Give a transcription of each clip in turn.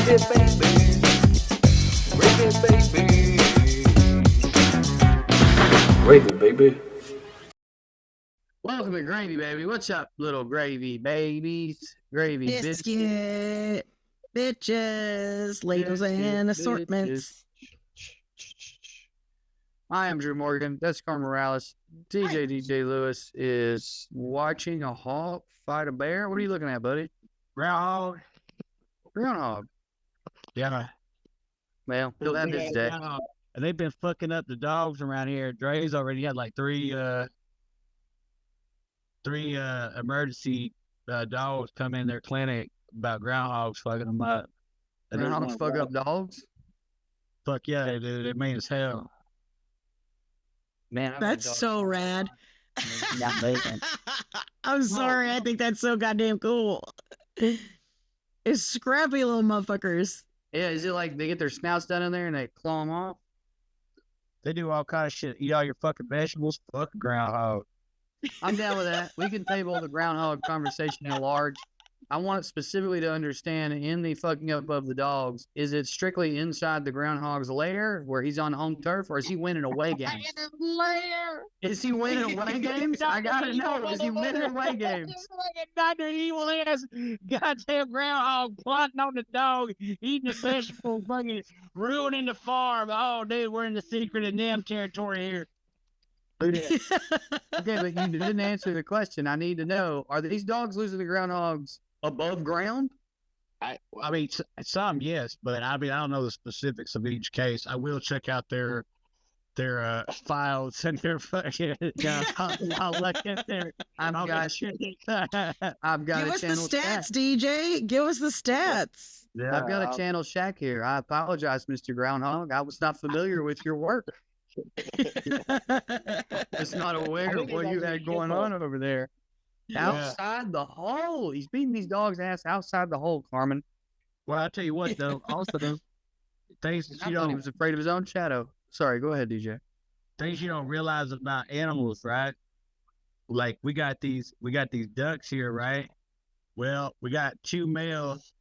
Gravy, baby. Welcome to Gravy Baby. What's up, little gravy babies? Gravy Biscuit, bitches, ladles and assortments. I am Drew Morgan. That's Carl Morales. DJ Lewis is watching a hawk fight a bear. What are you looking at, buddy? Groundhog. Groundhog. Yeah. Well, he'll have his day. And they've been fucking up the dogs around here. Dre's already had like three emergency dogs come in their clinic about groundhogs fucking them up. And Groundhogs fuck up dogs? Fuck yeah, they do. They mean as hell. Man, That's so rad. Not amazing. I'm sorry, I think that's so goddamn cool. It's scrappy little motherfuckers. Yeah, is it like they get their snouts done in there and they claw them off? They do all kind of shit. Eat all your fucking vegetables. Fuck a groundhog. I'm down with that. We can table the groundhog conversation at large. I want specifically to understand in the fucking up of the dogs, is it strictly inside the groundhog's lair where he's on home turf, or is he winning away games? Is he winning away games? I gotta know. Is he winning away games? Dr. Evil ass goddamn groundhog plotting on the dog, eating the vegetables, fucking ruining the farm. Oh, dude, we're in the secret of them territory here. Okay, but you didn't answer the question. I need to know: are these dogs losing the groundhogs above ground? I mean, some yes, but I don't know the specifics of each case. I will check out their files and their fucking. I'll look at their. I've got Give a us the channel stats, DJ. Give us the stats. Yeah, I've got a channel Shack here. I apologize, Mr. Groundhog. I was not familiar with your work. Just not aware of what you had going on over there. Outside the hole. He's beating these dogs' ass outside the hole, Carmen. Well, I tell you what, though. Also, things that I you thought he don't was afraid of his own shadow. Sorry, go ahead, DJ. things you don't realize about animals, right? Like we got these ducks here, right? Well, we got 2 males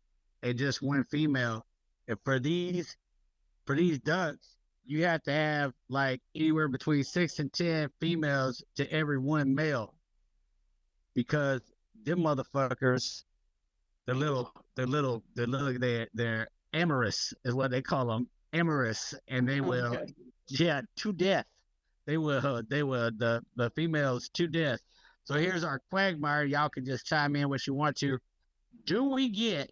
and just 1 female. And for these ducks, you have to have like anywhere between 6 and 10 females to every 1 male. Because them motherfuckers, they're amorous is what they call them. Amorous. And they will, to death. They will, the females to death. So here's our quagmire. Y'all can just chime in what you want to. Do we get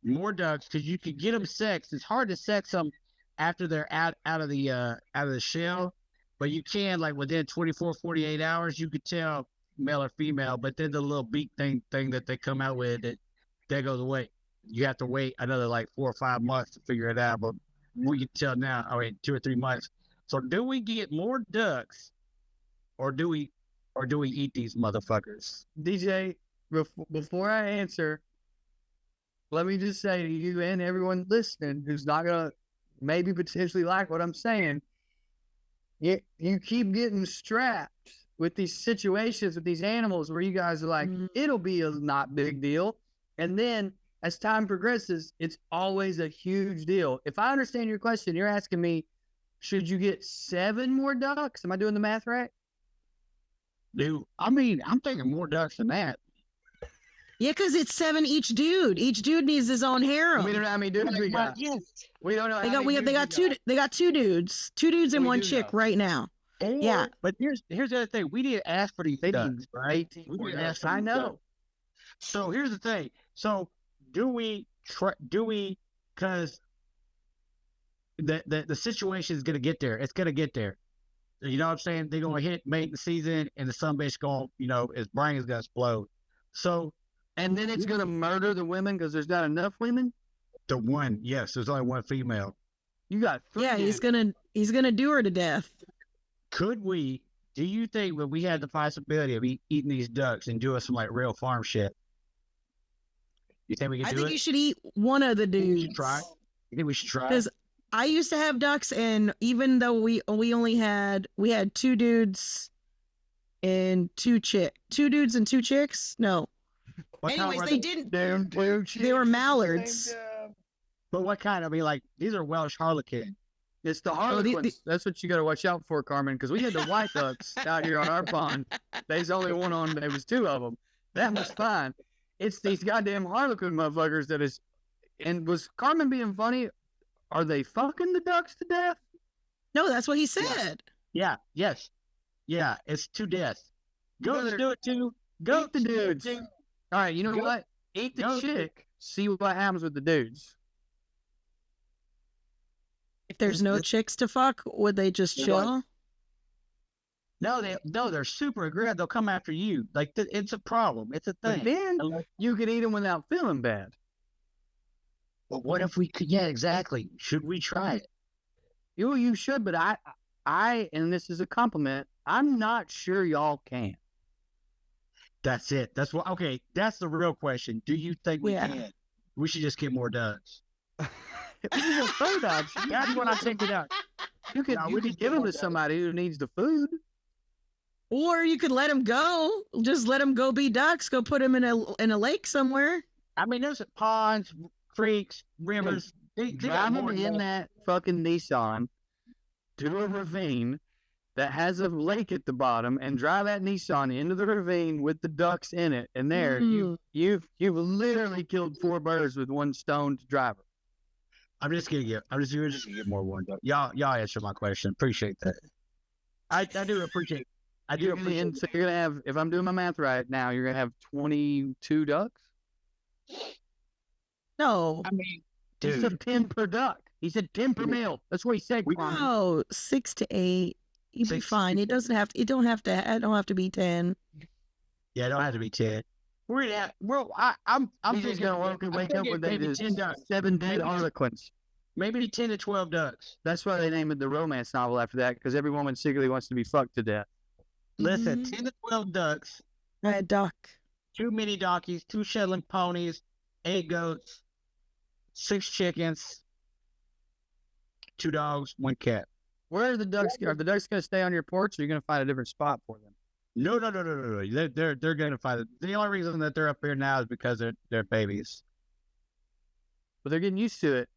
more ducks? Because you can get them sexed. It's hard to sex them after they're out of the shell, but you can, like, within 24, 48 hours, you could tell male or female. But then the little beak thing that they come out with, that goes away. You have to wait another like 4 or 5 months to figure it out. But we can tell now. 2 or 3 months. So do we get more ducks, or do we eat these motherfuckers? DJ, before I answer, let me just say to you and everyone listening who's not gonna maybe potentially like what I'm saying, you keep getting strapped with these situations with these animals where you guys are like, it'll be a not big deal, and then as time progresses, it's always a huge deal. If I understand your question, you're asking me, should you get 7 more ducks? Am I doing the math right? Dude, I mean, I'm thinking more ducks than that. Yeah, because it's 7 each dude. Each dude needs his own harem. We don't know how many dudes we got. We don't know. They got two dudes. 2 dudes and 1 chick right now. Yeah. But here's the other thing. We didn't ask for these ducks, right? We didn't ask for I these know. ducks. So here's the thing. So do we, because the situation is going to get there. It's going to get there. You know what I'm saying? They're going to hit mating season, and the son bitch going, his brain is going to explode. So, and then it's going to murder the women because there's not enough women? Yes, there's only 1 female. You got 3. Yeah, he's gonna do her to death. Do you think that we had the possibility of eating these ducks and doing some like real farm shit? You think we could do it? I think you should eat one of the dudes. You think we should try? Because I used to have ducks, and even though we had 2 dudes and 2 dudes and 2 chicks. No. Anyways, they didn't. Damn, they were mallards. But what kind? I mean, like, these are Welsh Harlequin. It's the the- Harlequins. That's what you got to watch out for, Carmen, because we had the white ducks out here on our pond. There's only one on. There was two of them. That was fine. It's these goddamn Harlequin motherfuckers that is. And was Carmen being funny? Are they fucking the ducks to death? No, that's what he said. Yeah. Yes. Yeah. It's to death. Goats Brother, do it too. Eat Goats the do it dudes. too. All right, you know Go- what? Eat the go- chick. See what happens with the dudes. If there's no chicks to fuck, would they just They're chill? No, they're super aggressive. They'll come after you. Like it's a problem. It's a But thing. then Unless- you could eat them without feeling bad. But what if we could? Yeah, exactly. Should we try it? You should, but I, and this is a compliment. I'm not sure y'all can. That's it. That's what. Okay, that's the real question. Do you think we Yeah. can? We should just get more ducks. This is a third option. That's when I take it out. You could No, you we could just give get them more to somebody who needs the food. Or you could let them go. Just let them go be ducks. Go put them in a lake somewhere. I mean, there's ponds, creeks, rivers. They Drive got them more in than that fucking Nissan to a ravine that has a lake at the bottom, and drive that Nissan into the ravine with the ducks in it. And there, you've literally killed 4 birds with one stoned driver. I'm just gonna get more warmed up. Y'all answer my question. Appreciate that. I do appreciate. I do appreciate. And so you're gonna have, if I'm doing my math right now, you're gonna have 22 ducks. No, I mean, He dude, said 10 per duck. He said 10 per meal. That's what he said. Carmen. no, 6 to 8. You'd be 6 to fine. It doesn't have to. It don't have to. It don't have to be 10. yeah, it don't have to be 10. We're at. I'm I'm just gonna wake up with maybe these 10 ducks. 7 dead Maybe- harlequins. Maybe 10 to 12 ducks. That's why they named it the romance novel after that, because every woman secretly wants to be fucked to death. Listen, Mhm. 10 to 12 ducks, A duck. 2 mini donkeys, 2 Shetland ponies, 8 goats, 6 chickens, 2 dogs, 1 cat. Where are the ducks? Are the ducks gonna stay on your porch, or are you gonna find a different spot for them? No. They're gonna find it. The only reason that they're up here now is because they're babies. But they're getting used to it.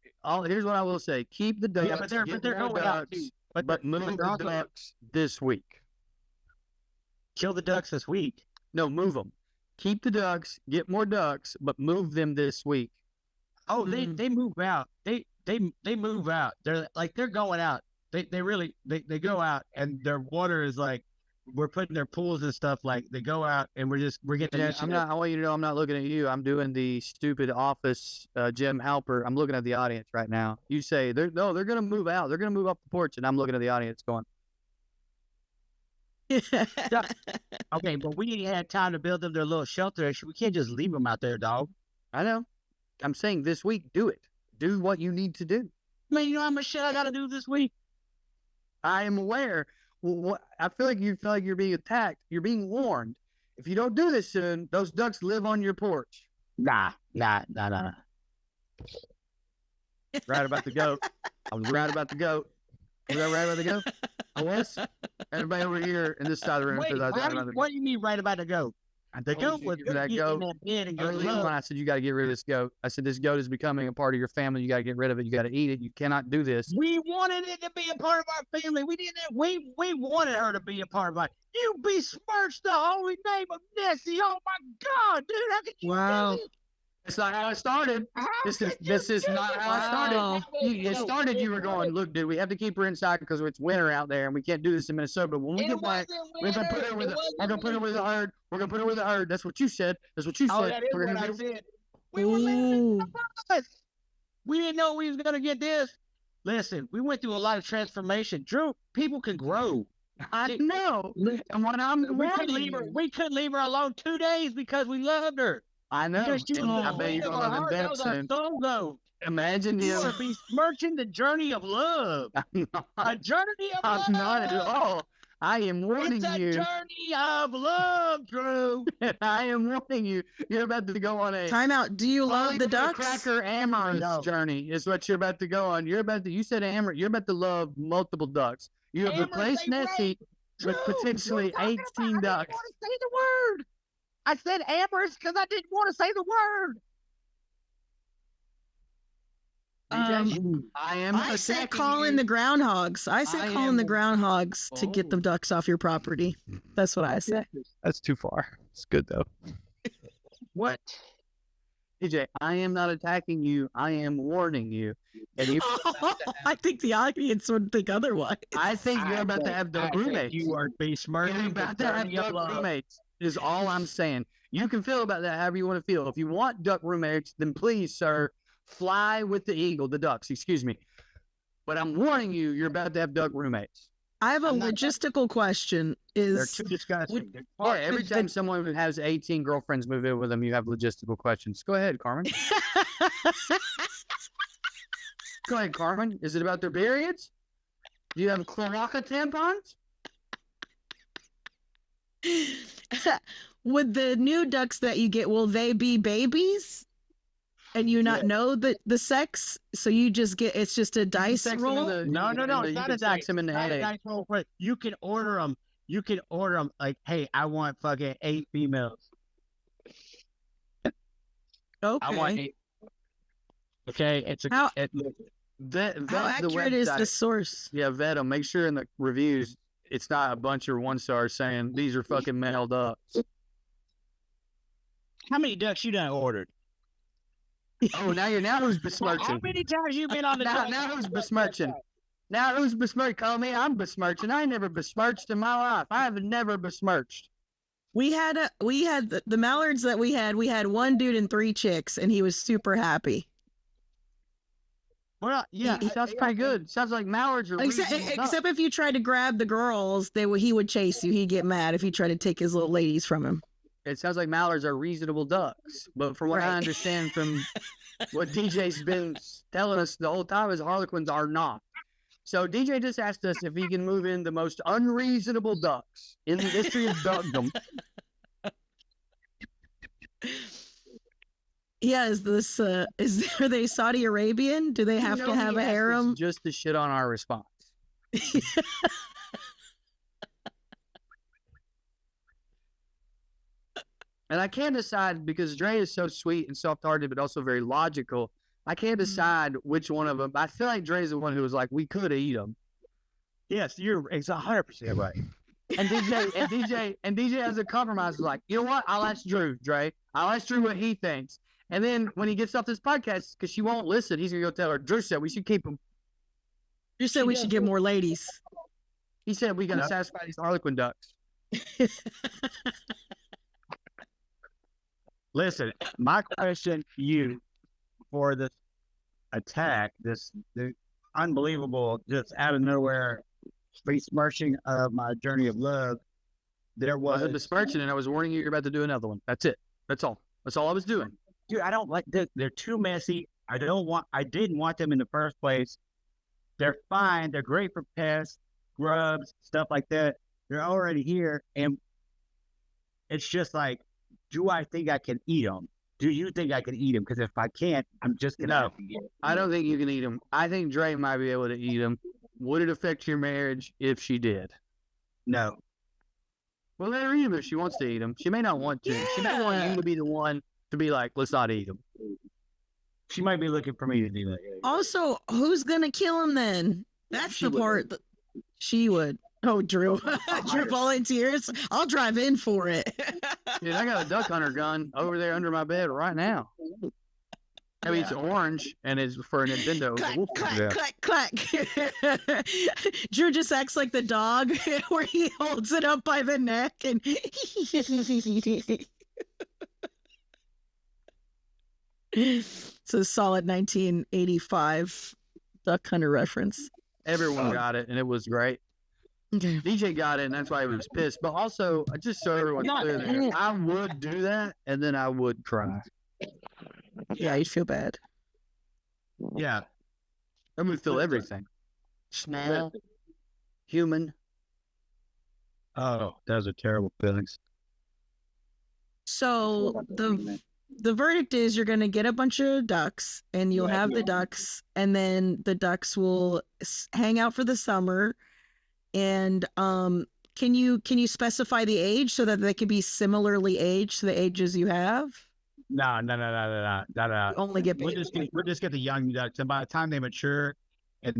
Here's what I will say: keep the ducks. Yeah, but they're get going more out. ducks, Too. but move they're the also- ducks this week. Kill the ducks this week. No, move them. Keep the ducks. Get more ducks, but move them this week. Oh, Mhm. they move out. They move out. They're going out. They really go out, and their water is like, we're putting their pools and stuff, like they go out, and we're getting. And I want you to know I'm not looking at you. I'm doing the stupid office Jim Halper. I'm looking at the audience right now. You say they're gonna move out. They're gonna move up the porch, and I'm looking at the audience going, Okay, but we didn't have time to build them their little shelter. We can't just leave them out there, dog. I know. I'm saying this week, do it. Do what you need to do. Man, you know how much shit I got to do this week? I am aware. Well, I feel like you're being attacked. You're being warned. If you don't do this soon, those ducks live on your porch. Nah. Right about the goat. I was right about the goat. Was I right about the goat? I was. Everybody over here in this side of the room Wait, says I was right about the what goat. do you mean right about the goat? The goat was that getting goat. in that bed and Early going, on, "Look, I said you got to get rid of this goat. I said this goat is becoming a part of your family. You got to get rid of it. You got to eat it. You cannot do this. we wanted it to be a part of our family. We didn't. We wanted her to be a part of our. You besmirched the holy name of Nessie. Oh my God, dude! How could you Wow. do this? That's not how it started. How This could is you not do how it this? started. Wow. It started. You were going, look, dude. We have to keep her inside because it's winter out there, and we can't do this in Minnesota. But when we It get back, wasn't we're gonna put winter. her with. It wasn't I'm gonna put her winter. with the herd. We're gonna put her with the herd. That's what you said. That's what you Oh, said. that is We're what gonna I do- said. We were living in Ooh. the bus. We didn't know we was gonna get this. Listen, we went through a lot of transformation. Drew, people can grow. I know. And what I'm We couldn't warning leave her. you. We couldn't leave her alone 2 days because we loved her. I know. Because she And was I the bet you're queen of gonna our live in heart. bed That was our soon. soul though. Imagine You you. are besmirching the journey of love. A journey of love. I'm not at all. I am warning It's a you. journey of love, Drew. I am warning you. You're about to go on a Time out. Do you love the ducks? cracker amorous No. journey is what you're about to go on. You said you're about to love multiple ducks. You have Amorous, replaced they Nessie with Drew, potentially you're talking 18 about- ducks. I didn't want to say the word. I said amorous because I didn't want to say the word. I am. I say attacking call in you. the groundhogs. I say I call in the am- groundhogs to get the Oh. ducks off your property. That's what I say. That's too far. It's good though. What? DJ, I am not attacking you. I am warning you. And you, I think the audience would think otherwise. I think you're about to have I duck think roommates. You are You're besmirching about to the have journey of duck love. roommates. Is all I'm saying. You can feel about that however you want to feel. If you want duck roommates, then please, sir, fly with the eagle, the ducks. Excuse me. But I'm warning you, you're about to have duck roommates. I have a I'm not- logistical question. They're Is too disgusting. They're Yeah, every but- time someone has 18 girlfriends move in with them, you have logistical questions. Go ahead, Carmen. Go ahead, Carmen. Is it about their periods? Do you have cloaca tampons? would the new ducks that you get, will they be babies? And you not know the sex, so you just get, it's just a dice Sex them in roll. the- No, you it's not can a sex dice. them in the Not a headache. dice roll, but you can order them. You can order them like, hey, I want fucking 8 females. Okay. I want 8. Okay, it's a How- Vet How the accurate is website. the source? Yeah, vet them. Make sure in the reviews it's not a bunch of 1-star saying these are fucking male ducks. How many ducks you done ordered? Oh, now who's How besmirching? many times you been on the Now who's besmirching? Now who's besmirching? Call me. I'm besmirching. I ain't never besmirched in my life. I have never besmirched. We had the mallards that we had one dude and 3 chicks, and he was super happy. Well, yeah, Sounds pretty good. Sounds like mallards are Except, reasonable ducks. except if you tried to grab the girls, he would chase you. He'd get mad if you tried to take his little ladies from him. It sounds like mallards are reasonable ducks. But from what I Right. understand from what DJ's been telling us the whole time is harlequins are not. So DJ just asked us if he can move in the most unreasonable ducks in the history of duckdom. Yeah, are they Saudi Arabian? Do they have You to know have he a asked us harem? just to shit on our response. And I can't decide because Dre is so sweet and soft-hearted, but also very logical. I can't decide which one of them. I feel like Dre's the one who was like, we could eat them. yes, it's 100% right. And DJ has a compromise. Was like, you know what? I'll ask Drew, Dre. I'll ask Drew what he thinks. And then when he gets off this podcast, because she won't listen, he's gonna go tell her. Drew said we should keep them. You said we should get more ladies. He said we gotta Yep. satisfy these harlequin ducks. Listen, my question to you for this attack, the unbelievable, just out of nowhere, besmirching of my journey of love, there I was wasn't besmirching, and I was warning you you're about to do another one. That's it. That's all. That's all I was doing. dude, I don't like this. They're too messy. I didn't want them in the first place. They're fine. They're great for pests, grubs, stuff like that. They're already here. And it's just like, do I think I can eat them? Do you think I can eat them? Because if I can't, I'm just going to No. have to get it. I don't think you can eat them. I think Dre might be able to eat them. Would it affect your marriage if she did? No. Well, let her eat them if she wants to eat them. She may not want to. She may want you to be the one to be like, let's not eat them. She might be looking for me to do that. Also, who's gonna kill him then? That's She the would. part that she would. Oh, Drew. Drew volunteers. I'll drive in for it. Dude, I got a duck hunter gun over there under my bed right now. I mean, it's orange and it's for a Nintendo. Clack, We'll figure clack, it out. clack, clack. Drew just acts like the dog where he holds it up by the neck and it's a solid 1985 duck hunter reference. Everyone got it, and it was great. Okay. DJ got it, and that's why he was pissed. But also, just so everyone's clear there, I would do that, and then I would cry. Yeah, you'd feel bad. Yeah. I would feel everything. Smell, human. Oh, those are terrible feelings. So the verdict is you're going to get a bunch of ducks and you'll have the ducks and then the ducks will hang out for the summer. And can you specify the age so that they can be similarly aged to the ages you have? No. You only get We'll baby. just get the young ducks, and by the time they mature, and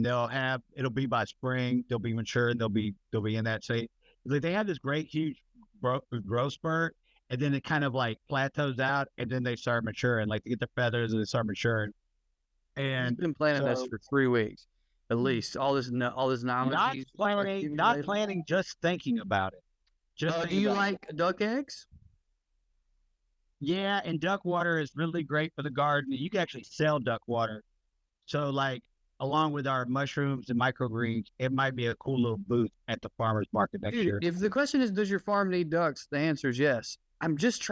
it'll be by spring, they'll be mature, and they'll be in that state. Like they have this great huge growth spurt, and then it kind of like plateaus out, and then they start maturing. Like they get their feathers and they start maturing. He's And been planning this so- for 3 weeks, at least. All this knowledge. not he's planning, not accumulated. planning, just thinking about it. Just Do thinking you about it. like duck eggs? Yeah, and duck water is really great for the garden. You can actually sell duck water. So like along with our mushrooms and microgreens, it might be a cool little booth at the farmer's market next year. Dude, if the question is, does your farm need ducks? The answer is yes. I'm just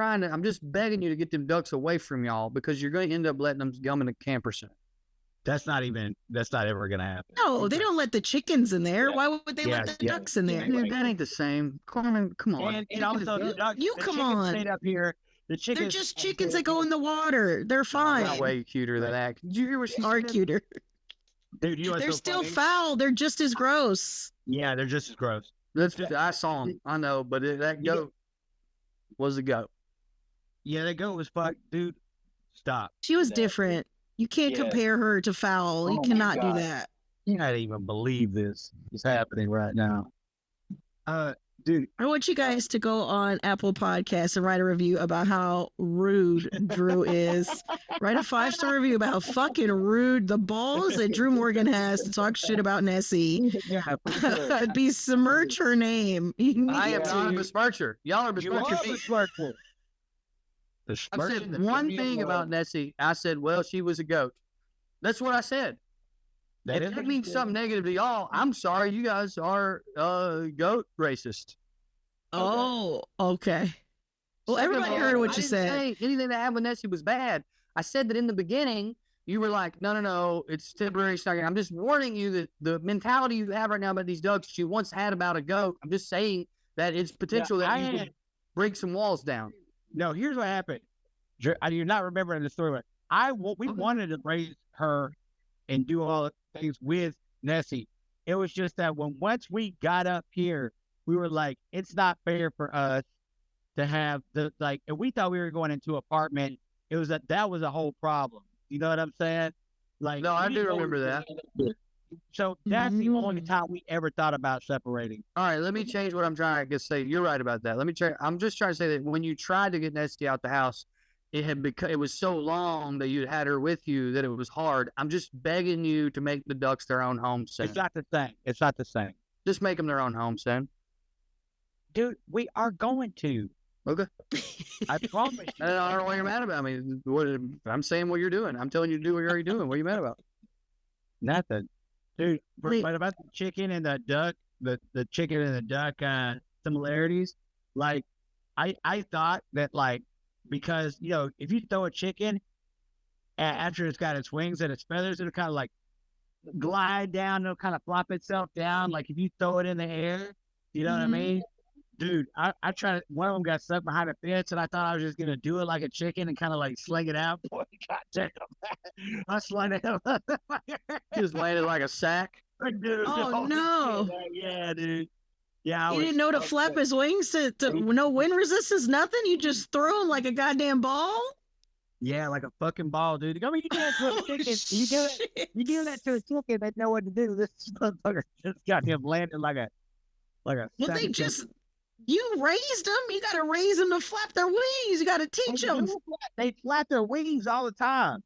begging you to get them ducks away from y'all because you're going to end up letting them come in a camper center. That's not ever gonna happen. No, they don't let the chickens in there. Why would they let Yes, the yeah. ducks in there? Dude, that ain't the same. Carmen, come on. And also the ducks, You the come chickens on. stayed up here. The chickens They're just chickens that go in the water. They're fine. Not way cuter than that. Did you hear what she Are said? cuter. Dude, you know what's They're so still funny? foul. They're just as gross. Yeah, they're just as gross. I saw him. I know, but that goat was a goat. Yeah, that goat was fucked, dude. Stop. She was different. You can't compare her to foul. You Oh my cannot do God. that. You can't even believe this is happening right now. Dude, I want you guys to go on Apple Podcasts and write a review about how rude Drew is. Write a 5-star review about how fucking rude the balls that Drew Morgan has to talk shit about Nessie. yeah, for sure. Besmirch her name. You need I am to. not a besmircher. Y'all are You are besmirching me. besmirchful. I said one thing about Nessie. I said, well, she was a goat. That's what I said. That If is that means something negative to y'all, I'm sorry. You guys are goat racist. Oh, okay. Well, Second of everybody all, heard what I you didn't said. say anything that happened with Nessie was bad. I said that in the beginning, you were like, no, it's temporary. It's not gonna-" I'm just warning you that the mentality you have right now about these ducks you once had about a goat. I'm just saying that it's potential that you could break some walls down. No, here's what happened. You're not remembering the story, but we wanted to raise her and do all the things with Nessie. It was just that once we got up here, we were like, it's not fair for us to have and we thought we were going into an apartment. It was that was a whole problem. You know what I'm saying? Like, No, I we do didn't know remember we were that. gonna do. So that's the only time we ever thought about separating. All right, let me change what I'm trying to say. You're right about that. Let me change. I'm just trying to say that when you tried to get Nessie out the house, it was so long that you had her with you that it was hard. I'm just begging you to make the ducks their own home soon. It's not the same. It's not the same. Just make them their own home soon. Dude, we are going to. Okay. I promise you. I don't know why you're mad about me. I'm saying what you're doing. I'm telling you to do what you're already doing. What are you mad about? Nothing. Dude, Wait. but about the chicken and the duck, the chicken and the duck similarities, like I thought that like because if you throw a chicken after it's got its wings and its feathers, it'll kind of like glide down, it'll kind of flop itself down. Like if you throw it in the air, you know what I mean? Dude, I tried. One of them got stuck behind a fence, and I thought I was just gonna do it like a chicken and kind of like sling it out. Boy, goddamn! I slung it out. Just landed like a sack. Dude, Oh, no. Yeah, dude. Yeah, You didn't know to flap his wings to no wind resistance, nothing? You just throw him like a goddamn ball? Yeah, like a fucking ball, dude. I mean, you do that to a chicken. You do that to a chicken. They know what to do. This motherfucker just got him landing like a. Well, sack of chicken. you raised them. You got to raise them to flap their wings. You got to teach them. They flap their wings all the time.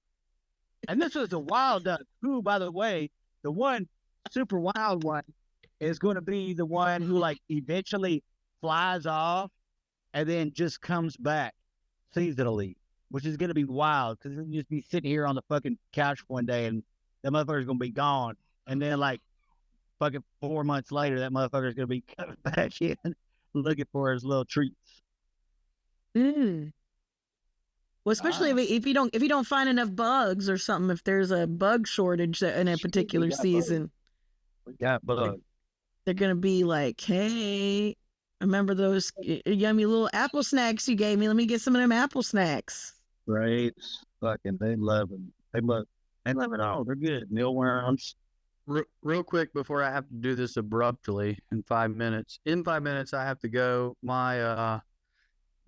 And this was a wild duck, who, by the way, the one super wild one is going to be the one who like eventually flies off and then just comes back seasonally, which is going to be wild because you'll just be sitting here on the fucking couch one day and that motherfucker's going to be gone. And then like fucking 4 months later, that motherfucker's going to be coming back in looking for his little treats. Mm. Well, especially if you don't find enough bugs or something, if there's a bug shortage in a particular season, We got bugs. they're gonna be like, "Hey, I remember those yummy little apple snacks you gave me. Let me get some of them apple snacks." Right? Fucking, they love them. They love it all. They're good. Mealworms. Real quick before I have to do this abruptly in 5 minutes. In 5 minutes, I have to go.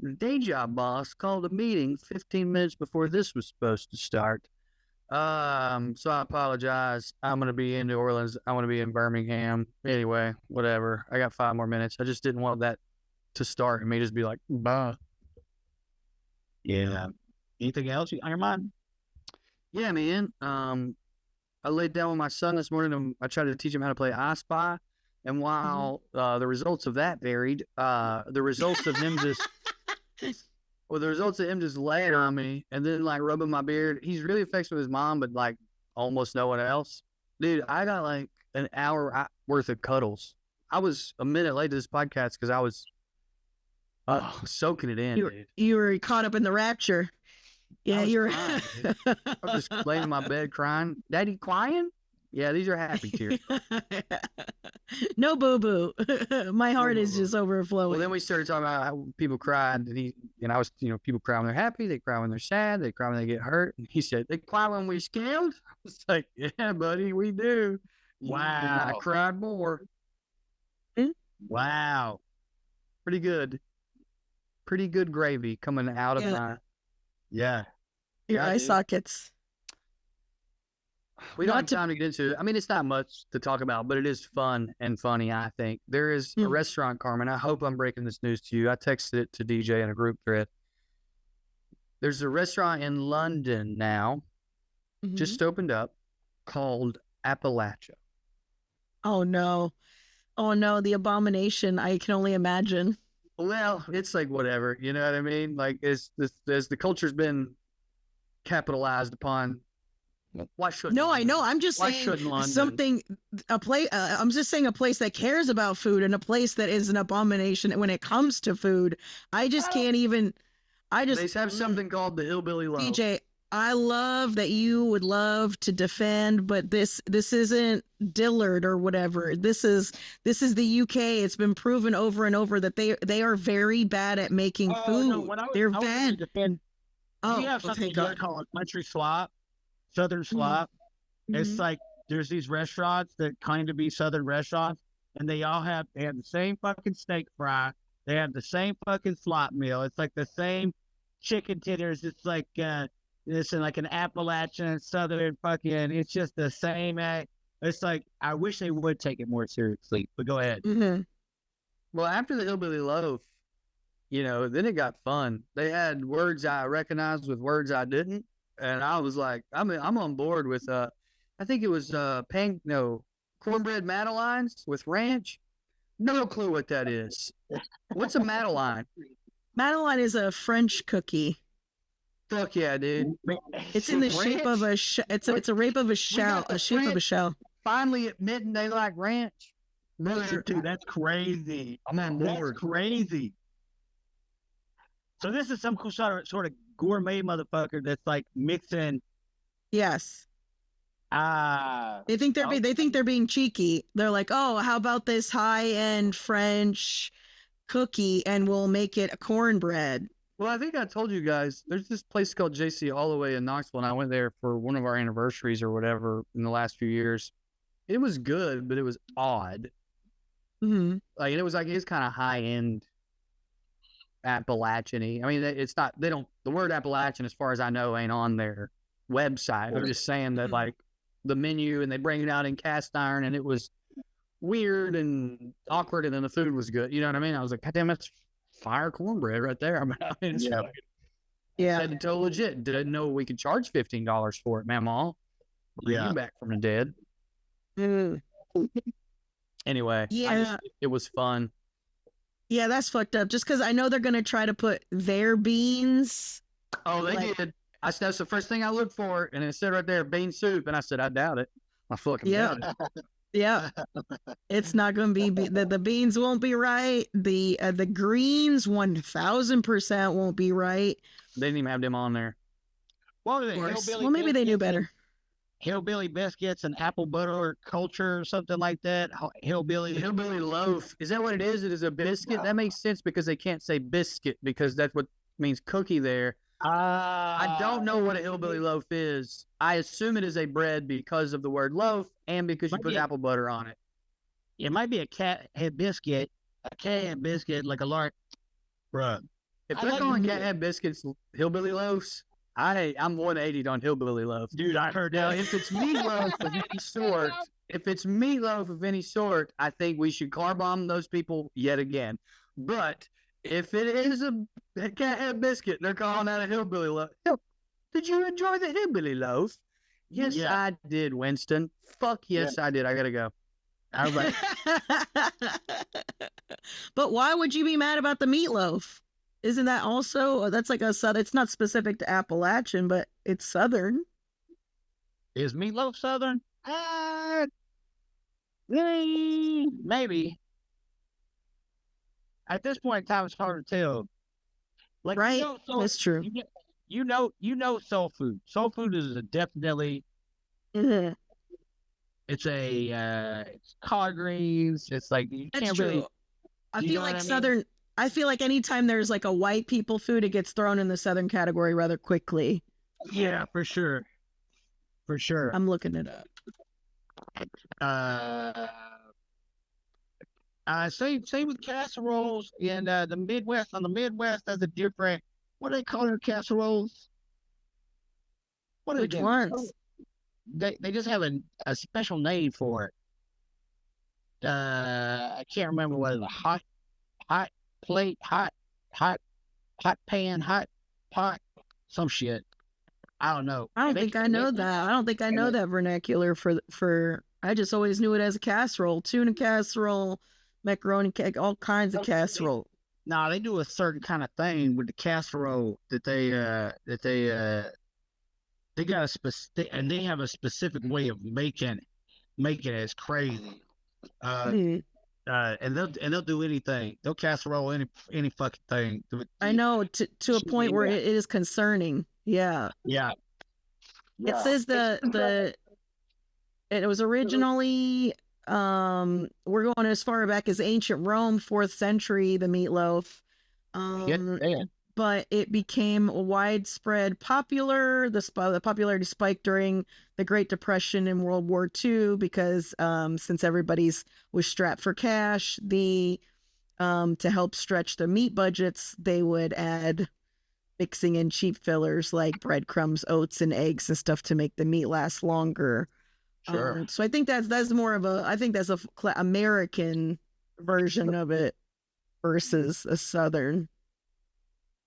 The day job boss called a meeting 15 minutes before this was supposed to start. So I apologize. I'm gonna be in New Orleans. I want to be in Birmingham. Anyway, whatever. I got 5 more minutes. I just didn't want that to start and me just be like, bye. Yeah. Anything else on your mind? Yeah, man. I laid down with my son this morning and I tried to teach him how to play I Spy. And while the results of that varied, the results of him just the results of him just laying on me and then like rubbing my beard. He's really affectionate with his mom, but like almost no one else. Dude, I got like an hour worth of cuddles. I was a minute late to this podcast because I was soaking it in. You were caught up in the rapture. Yeah, you were. Crying, I was just laying in my bed crying. Daddy crying? Yeah, these are happy tears. No boo-boo. My heart is just overflowing. Well, then we started talking about how people cried, and I was, people cry when they're happy, they cry when they're sad, they cry when they get hurt. And he said, they cry when we're scared? I was like, yeah, buddy, we do. Wow. I cried more. Wow. Pretty good. Pretty good gravy coming out of my... Yeah. Your eye sockets. We don't have time to get into it. I mean, it's not much to talk about, but it is fun and funny, I think. There is a restaurant, Carmen. I hope I'm breaking this news to you. I texted it to DJ in a group thread. There's a restaurant in London now, just opened up, called Appalachia. Oh, no. Oh, no. The abomination. I can only imagine. Well, it's like whatever. You know what I mean? Like, as the culture's been capitalized upon, why shouldn't? No, I know. I'm just why saying shouldn't London? something. I'm just saying a place that cares about food and a place that is an abomination when it comes to food. I just can't even. They have something called the hillbilly loaf. DJ, I love that you would love to defend, but this isn't Dillard or whatever. This is the UK. It's been proven over and over that they are very bad at making food. No, they're bad. You have something called country slop, southern slop. It's like there's these restaurants that claim to be southern restaurants, and they have the same fucking steak fry. They have the same fucking slop meal. It's like the same chicken tenders. It's like it's in like an Appalachian southern fucking. It's just the same. It's like I wish they would take it more seriously. But go ahead. Well, after the hillbilly loaf, then it got fun. They had words I recognized with words I didn't, and I was like, I'm on board with I think it was cornbread madeleines with ranch. No clue what that is. What's a madeleine? Madeleine is a French cookie. Fuck yeah, dude! It's in the shape of a it's a shape of a shell. Finally admitting they like ranch. Dude, that's crazy. I'm on board. That's crazy. So this is some cool sort of gourmet motherfucker that's like mixing. Yes. They think they're being cheeky. They're like, oh, how about this high-end French cookie and we'll make it a cornbread. Well, I think I told you guys, there's this place called JC Holloway in Knoxville, and I went there for one of our anniversaries or whatever in the last few years. It was good, but it was odd. Like, it was kind of high-end Appalachian-y. I mean, it's not, the word Appalachian, as far as I know, ain't on their website. They're just saying that, like, the menu, and they bring it out in cast iron, and it was weird and awkward, and then the food was good. You know what I mean? I was like, God damn, that's fire cornbread right there. I mean, yeah. Said it's legit. Didn't know we could charge $15 for it, Mamaw. Bring you back from the dead. Anyway, it was fun. Yeah, that's fucked up. Just because I know they're gonna try to put their beans. Oh, they did. That's the first thing I looked for, and it said right there, bean soup, and I said, I doubt it. I fucking doubt it. Yeah, it's not going to be the beans won't be right. The greens 1000% won't be right. They didn't even have them on there. Well, maybe they knew better. Hillbilly biscuits and apple butter culture or something like that. Hillbilly loaf. Is that what it is? It is a biscuit. That makes sense because they can't say biscuit because that's what means cookie there. I don't know what a hillbilly loaf is. I assume it is a bread because of the word loaf and because you put apple butter on it. It might be a cat head biscuit, like a large. Bruh, If I they're like calling the cat head biscuits hillbilly loaves, I'm 180 on hillbilly loaf. dude. I heard Now, that. if it's meatloaf of any sort, I think we should car bomb those people yet again. But if it is a cat head biscuit, they're calling out a hillbilly loaf. Did you enjoy the hillbilly loaf? Yes, Yeah. I did, Winston. Fuck yes, I did. I gotta go. All right. But why would you be mad about the meatloaf? Isn't that also that's like a southern? It's not specific to Appalachian, but it's southern. Is meatloaf Southern? Maybe. At this point in time, it's hard to tell. Like, Right? That's true. You know soul food. Soul food is definitely Mhm. it's collard greens. It's like you That's can't true. really. I you feel know like what I mean? southern. I feel like anytime there's like a white people food, it gets thrown in the southern category rather quickly. Yeah, for sure. For sure. I'm looking it up. Same with casseroles in the Midwest. On the Midwest, there's a different. What do they call their casseroles? What do Which they do? ones? They just have a special name for it. I can't remember what it was. Hot plate, hot pan, hot pot, some shit. I don't know. I don't think I know that. I don't think I know that vernacular for. I just always knew it as a casserole, tuna casserole, macaroni, all kinds of casserole. No, they do a certain kind of thing with the casserole that they got a specific, and they have a specific way of making it. It's crazy. Mhm. And they'll do anything. They'll casserole any fucking thing. I know to a point where it is concerning. Yeah. Yeah. It says it was originally we're going as far back as ancient Rome, 4th century, the meatloaf. But it became widespread popular. The popularity spiked during the Great Depression and World War II because since everybody's was strapped for cash, to help stretch the meat budgets, they would add mixing in cheap fillers like breadcrumbs, oats, and eggs and stuff to make the meat last longer. Sure. So I think that's more of a American version of it versus a Southern.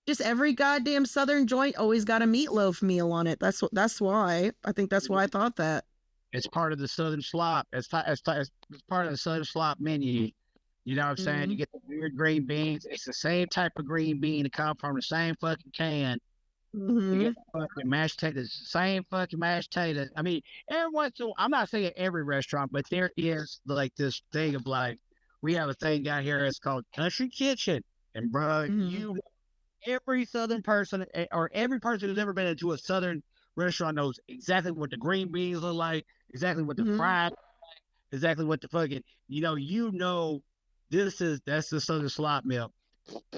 Just every goddamn Southern joint always got a meatloaf meal on it. That's why I think that's why I thought that. It's part of the Southern slop. It's part of the Southern slop menu. You know what I'm saying? You get the weird green beans. It's the same type of green bean that come from the same fucking can. You get the fucking mashed potatoes, same fucking mashed potatoes. I mean, every once in a while, I'm not saying every restaurant, but there is like this thing of like, we have a thing down here. It's called Country Kitchen, and bro, every Southern person or every person who's ever been into a Southern restaurant knows exactly what the green beans look like, exactly what the fried, exactly what the fucking, that's the Southern slop meal.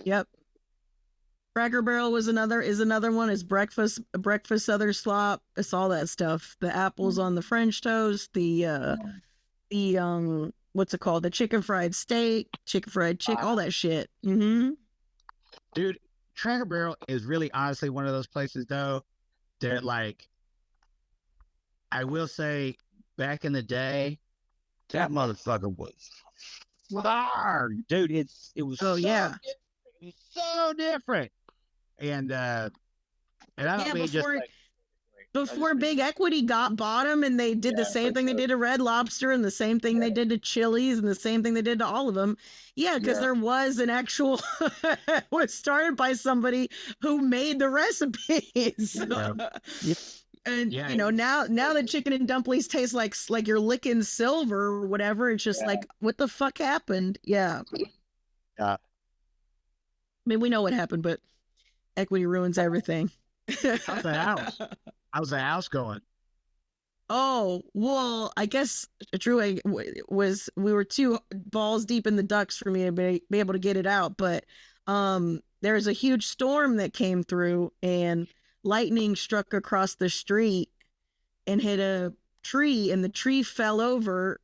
Yep. Cracker Barrel is another one. It's breakfast Southern slop. It's all that stuff. The apples on the French toast, the what's it called? The chicken fried steak, chicken fried chicken, all that shit. Dude, Cracker Barrel is really honestly one of those places though that, like, I will say back in the day, that motherfucker was hard. Dude, it was yeah. It was so different. And I don't mean just like, before Big Equity bought them, and they did the same thing they did to Red Lobster, and the same thing they did to Chili's, and the same thing they did to all of them. Yeah, because there was an actual it was started by somebody who made the recipes. And now the chicken and dumplings taste like you're licking silver or whatever. It's just like, what the fuck happened? Yeah. I mean, we know what happened, but Equity ruins everything. how's the house going? Oh, well, I guess Drew we were too balls deep in the ducks for me to be able to get it out, but there was a huge storm that came through, and lightning struck across the street and hit a tree, and the tree fell over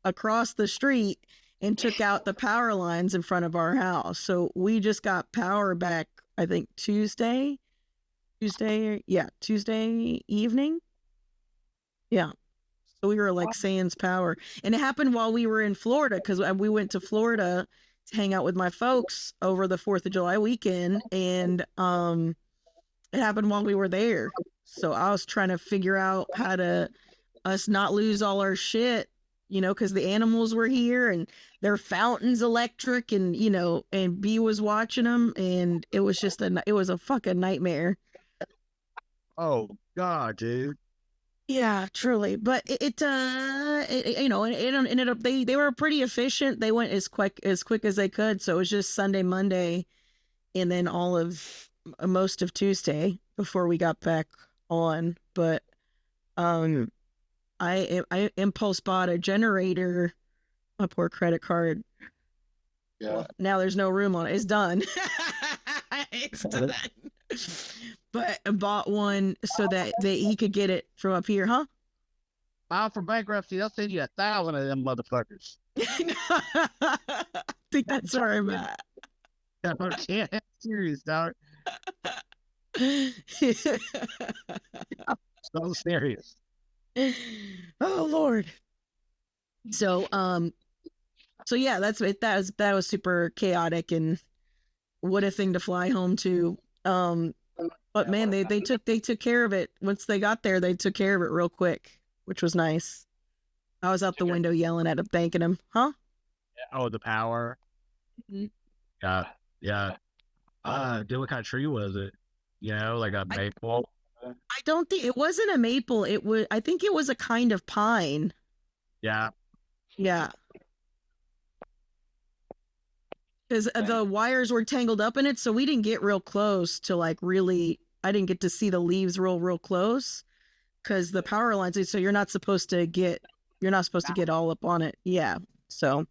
across the street and took out the power lines in front of our house. So we just got power back I think Tuesday evening. Yeah. So we were like sans power. And it happened while we were in Florida because we went to Florida to hang out with my folks over the 4th of July weekend. And it happened while we were there. So I was trying to figure out how to us not lose all our shit, because the animals were here and their fountains electric, and and B was watching them, and it was just it was a fucking nightmare. Oh God, dude. Yeah, truly. But it ended up they were pretty efficient. They went as quick as they could. So it was just Sunday, Monday, and then all of most of Tuesday before we got back on. But I impulse bought a generator. My poor credit card. Yeah. Now there's no room on it. It's done. It's done. But I bought one so that he could get it from up here, huh? File for bankruptcy. They'll send you 1,000 of them motherfuckers. I think that's where I'm at. Yeah, serious, dog. So serious. Oh Lord. So yeah, that's it. That was super chaotic, and what a thing to fly home to. But man, they took care of it. Once they got there, they took care of it real quick, which was nice. I was out the window yelling at them, thanking them, huh? Oh, the power. Mm-hmm. Yeah. Dude, what kind of tree was it? Like a maple. I don't think it wasn't a maple. I think it was a kind of pine. Yeah. Yeah. Because the wires were tangled up in it, so we didn't get real close to I didn't get to see the leaves real close because the power lines. So you're not supposed to get all up on it. Yeah. So,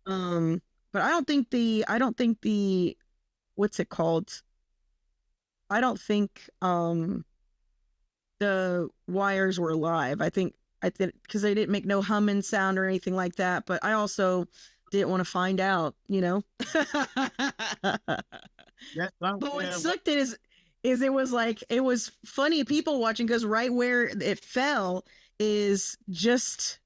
but I don't think the what's it called? I don't think the wires were live. I think because they didn't make no humming sound or anything like that. But I also didn't want to find out, Yes, But what sucked is it was funny people watching because right where it fell is just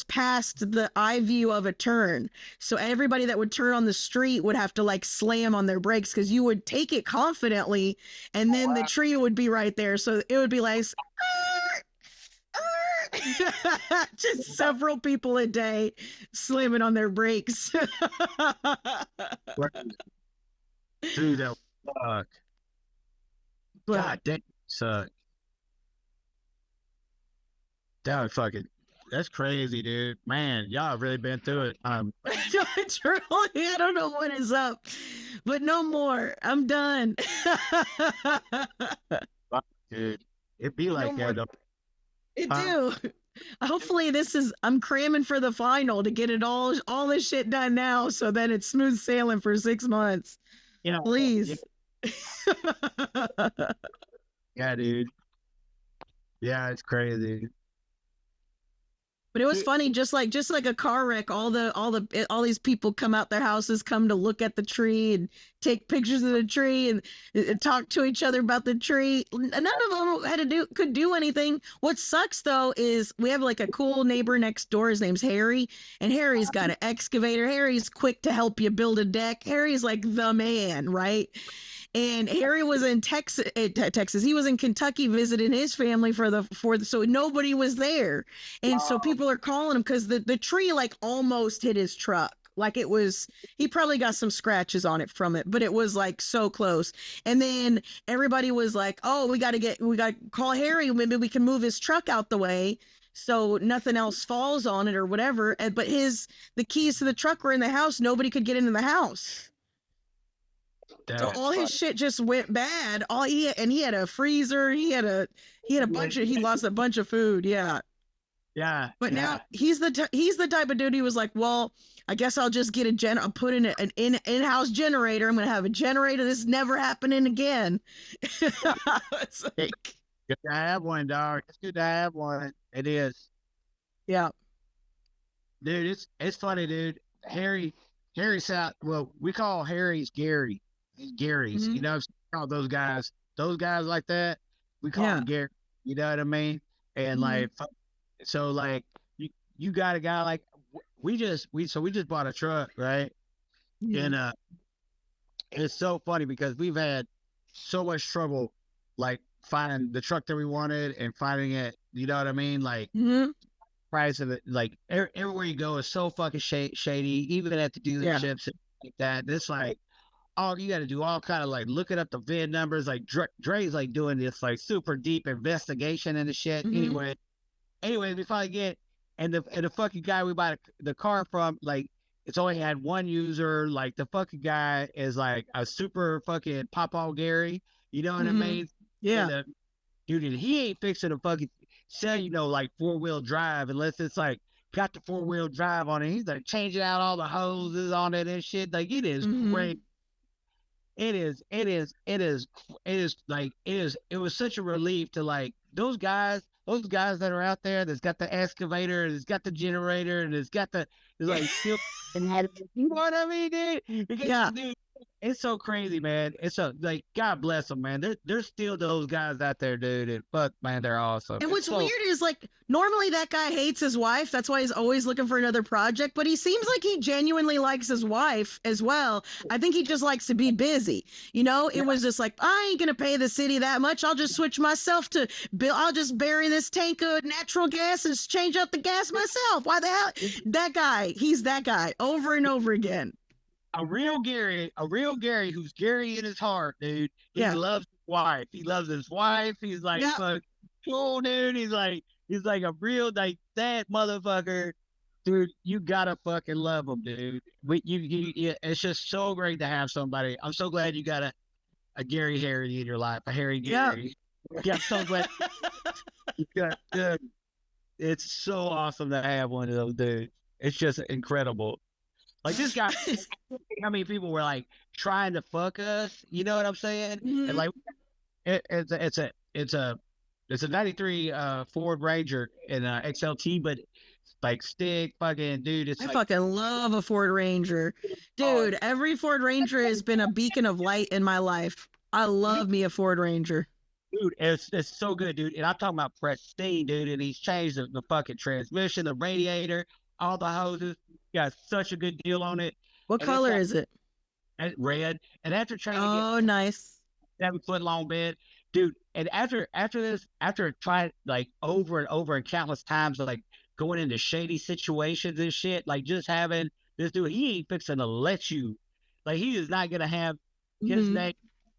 past the eye view of a turn. So everybody that would turn on the street would have to slam on their brakes because you would take it confidently and then the tree would be right there. So it would be like just several people a day slamming on their brakes. Dude, that fuck. God damn, suck. That's crazy, dude. Man, y'all have really been through it. Truly, I don't know what is up, but no more. I'm done. Dude, it be like No that. more. It do. Hopefully I'm cramming for the final to get it all this shit done now so that it's smooth sailing for 6 months. Please. Yeah, dude. Yeah, it's crazy. But it was funny, just like a car wreck. All these people come out their houses, come to look at the tree and take pictures of the tree and talk to each other about the tree. None of them could do anything. What sucks though is we have a cool neighbor next door. His name's Harry, and Harry's got an excavator. Harry's quick to help you build a deck. Harry's like the man, right? And Harry was in Texas. He was in Kentucky visiting his family so nobody was there. And so people are calling him because the tree almost hit his truck. He probably got some scratches on it from it, but it was so close. And then everybody was like, oh, we got to call Harry. Maybe we can move his truck out the way so nothing else falls on it or whatever. But the keys to the truck were in the house. Nobody could get into the house. So all his shit just went bad. He had a freezer. He lost a bunch of food. Yeah. Yeah. But now he's the type of dude. He was like, well, I guess I'll just get I'll put in an in-house generator. I'm gonna have a generator. This is never happening again. It's like, good to have one, dog. It's good to have one. It is. Yeah. Dude, it's funny, dude. Harry's out. Well, we call Harry's Gary. Garys. Mhm. You know, call those guys like that. We call Yeah. them Gary. You know what I mean? And like, so like you got a guy like we just bought a truck, right? Yeah. And it's so funny because we've had so much trouble like finding the truck that we wanted and finding it. You know what I mean? Like Mhm. price of it, like everywhere you go is so fucking shady. Even at the dealerships and like that, it's like all you got to do all kind of like looking up the VIN numbers. Like Dre's like doing this like super deep investigation and the shit. Mhm. Anyway, we finally get and the fucking guy we bought the car from, like it's only had one user. Like the fucking guy is like a super fucking Papa Gary. You know what I Mhm. mean? Yeah. And, dude, and he ain't fixing to fucking sell like 4-wheel drive unless it's like got the 4-wheel drive on it. He's like changing out all the hoses on it and shit. Like it is great. It was such a relief to like those guys that are out there that's got the excavator and it's got the generator and it's got the like silk and you know what I mean, dude? Because, Yeah. dude, it's so crazy, man. It's so like God bless them, man. There's still those guys out there, dude. And fuck, man, they're awesome. And what's weird is like normally that guy hates his wife. That's why he's always looking for another project. But he seems like he genuinely likes his wife as well. I think he just likes to be busy. You know, it was just like, I ain't gonna pay the city that much. I'll just switch myself to bill. I'll just bury this tank of natural gas and change out the gas myself. Why the hell? That guy, he's that guy over and over again. A real Gary who's Gary in his heart, dude. He Yeah. loves his wife. He loves his wife. He's like, Yeah. fuck, cool, dude. He's like a real, like, that motherfucker. Dude, you gotta fucking love him, dude. It's just so great to have somebody. I'm so glad you got a Gary Harry in your life, a Harry Gary. Yeah, I'm so glad. Dude, it's so awesome to have one of those dudes. It's just incredible. Like this guy, how many people were like trying to fuck us? You know what I'm saying? Mhm. And like, it's a '93 Ford Ranger and XLT, but like stick fucking dude. It's I like, fucking love a Ford Ranger. Dude, every Ford Ranger has been a beacon of light in my life. I love me a Ford Ranger. dude, it's so good, dude. And I'm talking about pristine, dude. And he's changed the fucking transmission, the radiator, all the hoses. Got such a good deal on it. What And color is it? red. And after trying to get Oh, nice. 7-foot long bed, dude. And after trying like over and over and countless times, like going into shady situations and shit, like just having this dude, he ain't fixing to let you, like he is not gonna have his Mhm. name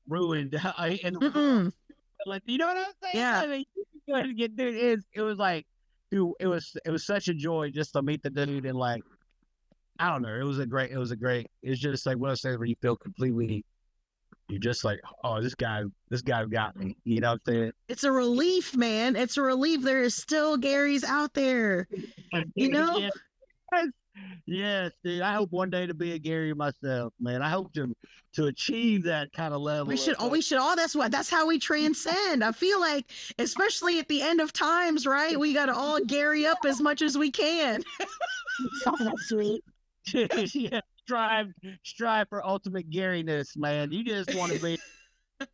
ruined. And Mm-mm. like, you know what I'm saying? Yeah. I mean, dude, it was like, dude, it was such a joy just to meet the dude and like, I don't know, it was it's just like one of those things where you feel completely. You're just like, oh, this guy got me. You know what I'm saying? It's a relief, man. It's a relief. There is still Garys out there. You know? Yes, yes, dude. I hope one day to be a Gary myself, man. I hope to achieve that kind of level. We should all that's how we transcend. I feel like, especially at the end of times, right? We gotta all Gary up as much as we can. Yeah, strive for ultimate Garyness, man. You just want to be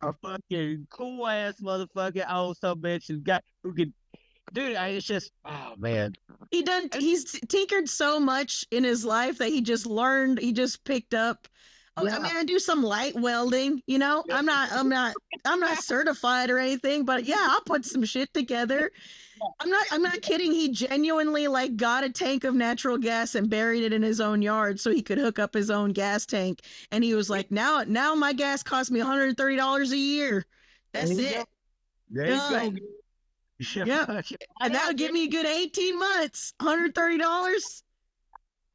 a fucking cool ass motherfucker, old some bitch who can, dude. It's just, oh man. He's tinkered so much in his life that he just picked up. I mean, I do some light welding, you know. I'm not certified or anything, but yeah, I'll put some shit together. I'm not kidding. He genuinely like got a tank of natural gas and buried it in his own yard so he could hook up his own gas tank. And he was like, now my gas costs me $130 a year. That's it. There you go. Done. Yeah. And that'll give me a good 18 months. $130.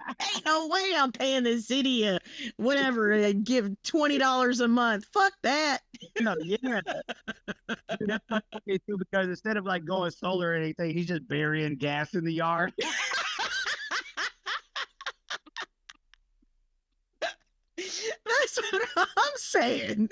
Ain't no way I'm paying the city whatever and give $20 a month. Fuck that. No, yeah. That's okay too, because instead of like going solar or anything, he's just burying gas in the yard. That's what I'm saying.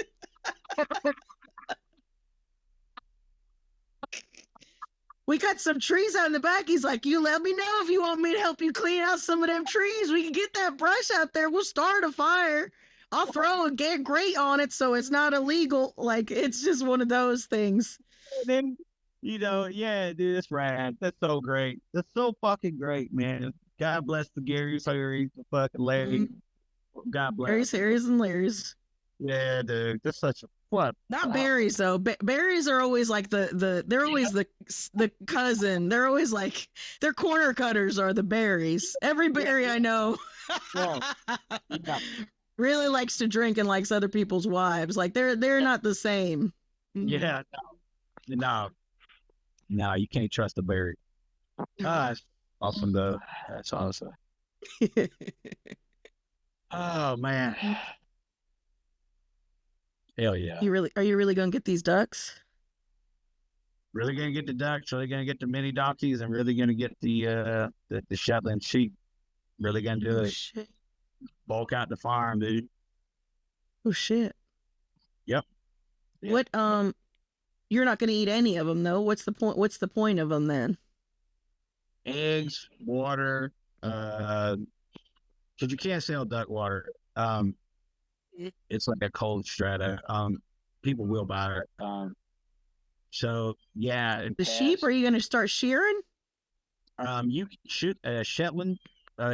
We got some trees out in the back. He's like, you let me know if you want me to help you clean out some of them trees. We can get that brush out there. We'll start a fire. I'll throw a grate on it so it's not illegal. Like, it's just one of those things. And then, yeah, dude, that's rad. That's so great. That's so fucking great, man. God bless the Gary Larry, the fucking Larry. God bless. Very serious and Larry's. Yeah, dude. That's such a what? Not berries though. Berries are always like they're always the cousin. They're always like their corner cutters are the berries. Every berry I know really likes to drink and likes other people's wives. Like they're not the same. Yeah, no, you can't trust a berry. That's awesome though. That's awesome. Oh man. Hell yeah. Are you really gonna get these ducks? Really gonna get the ducks, really gonna get the mini donkeys, and really gonna get the Shetland sheep. Really gonna do it. Shit. Bulk out the farm, dude. Oh shit. Yep. What you're not gonna eat any of them though. What's the point of them then? Eggs, water, because you can't sell duck water. It's like a cold strata. People will buy it. So yeah. The sheep? Are you gonna start shearing? You shoot a Shetland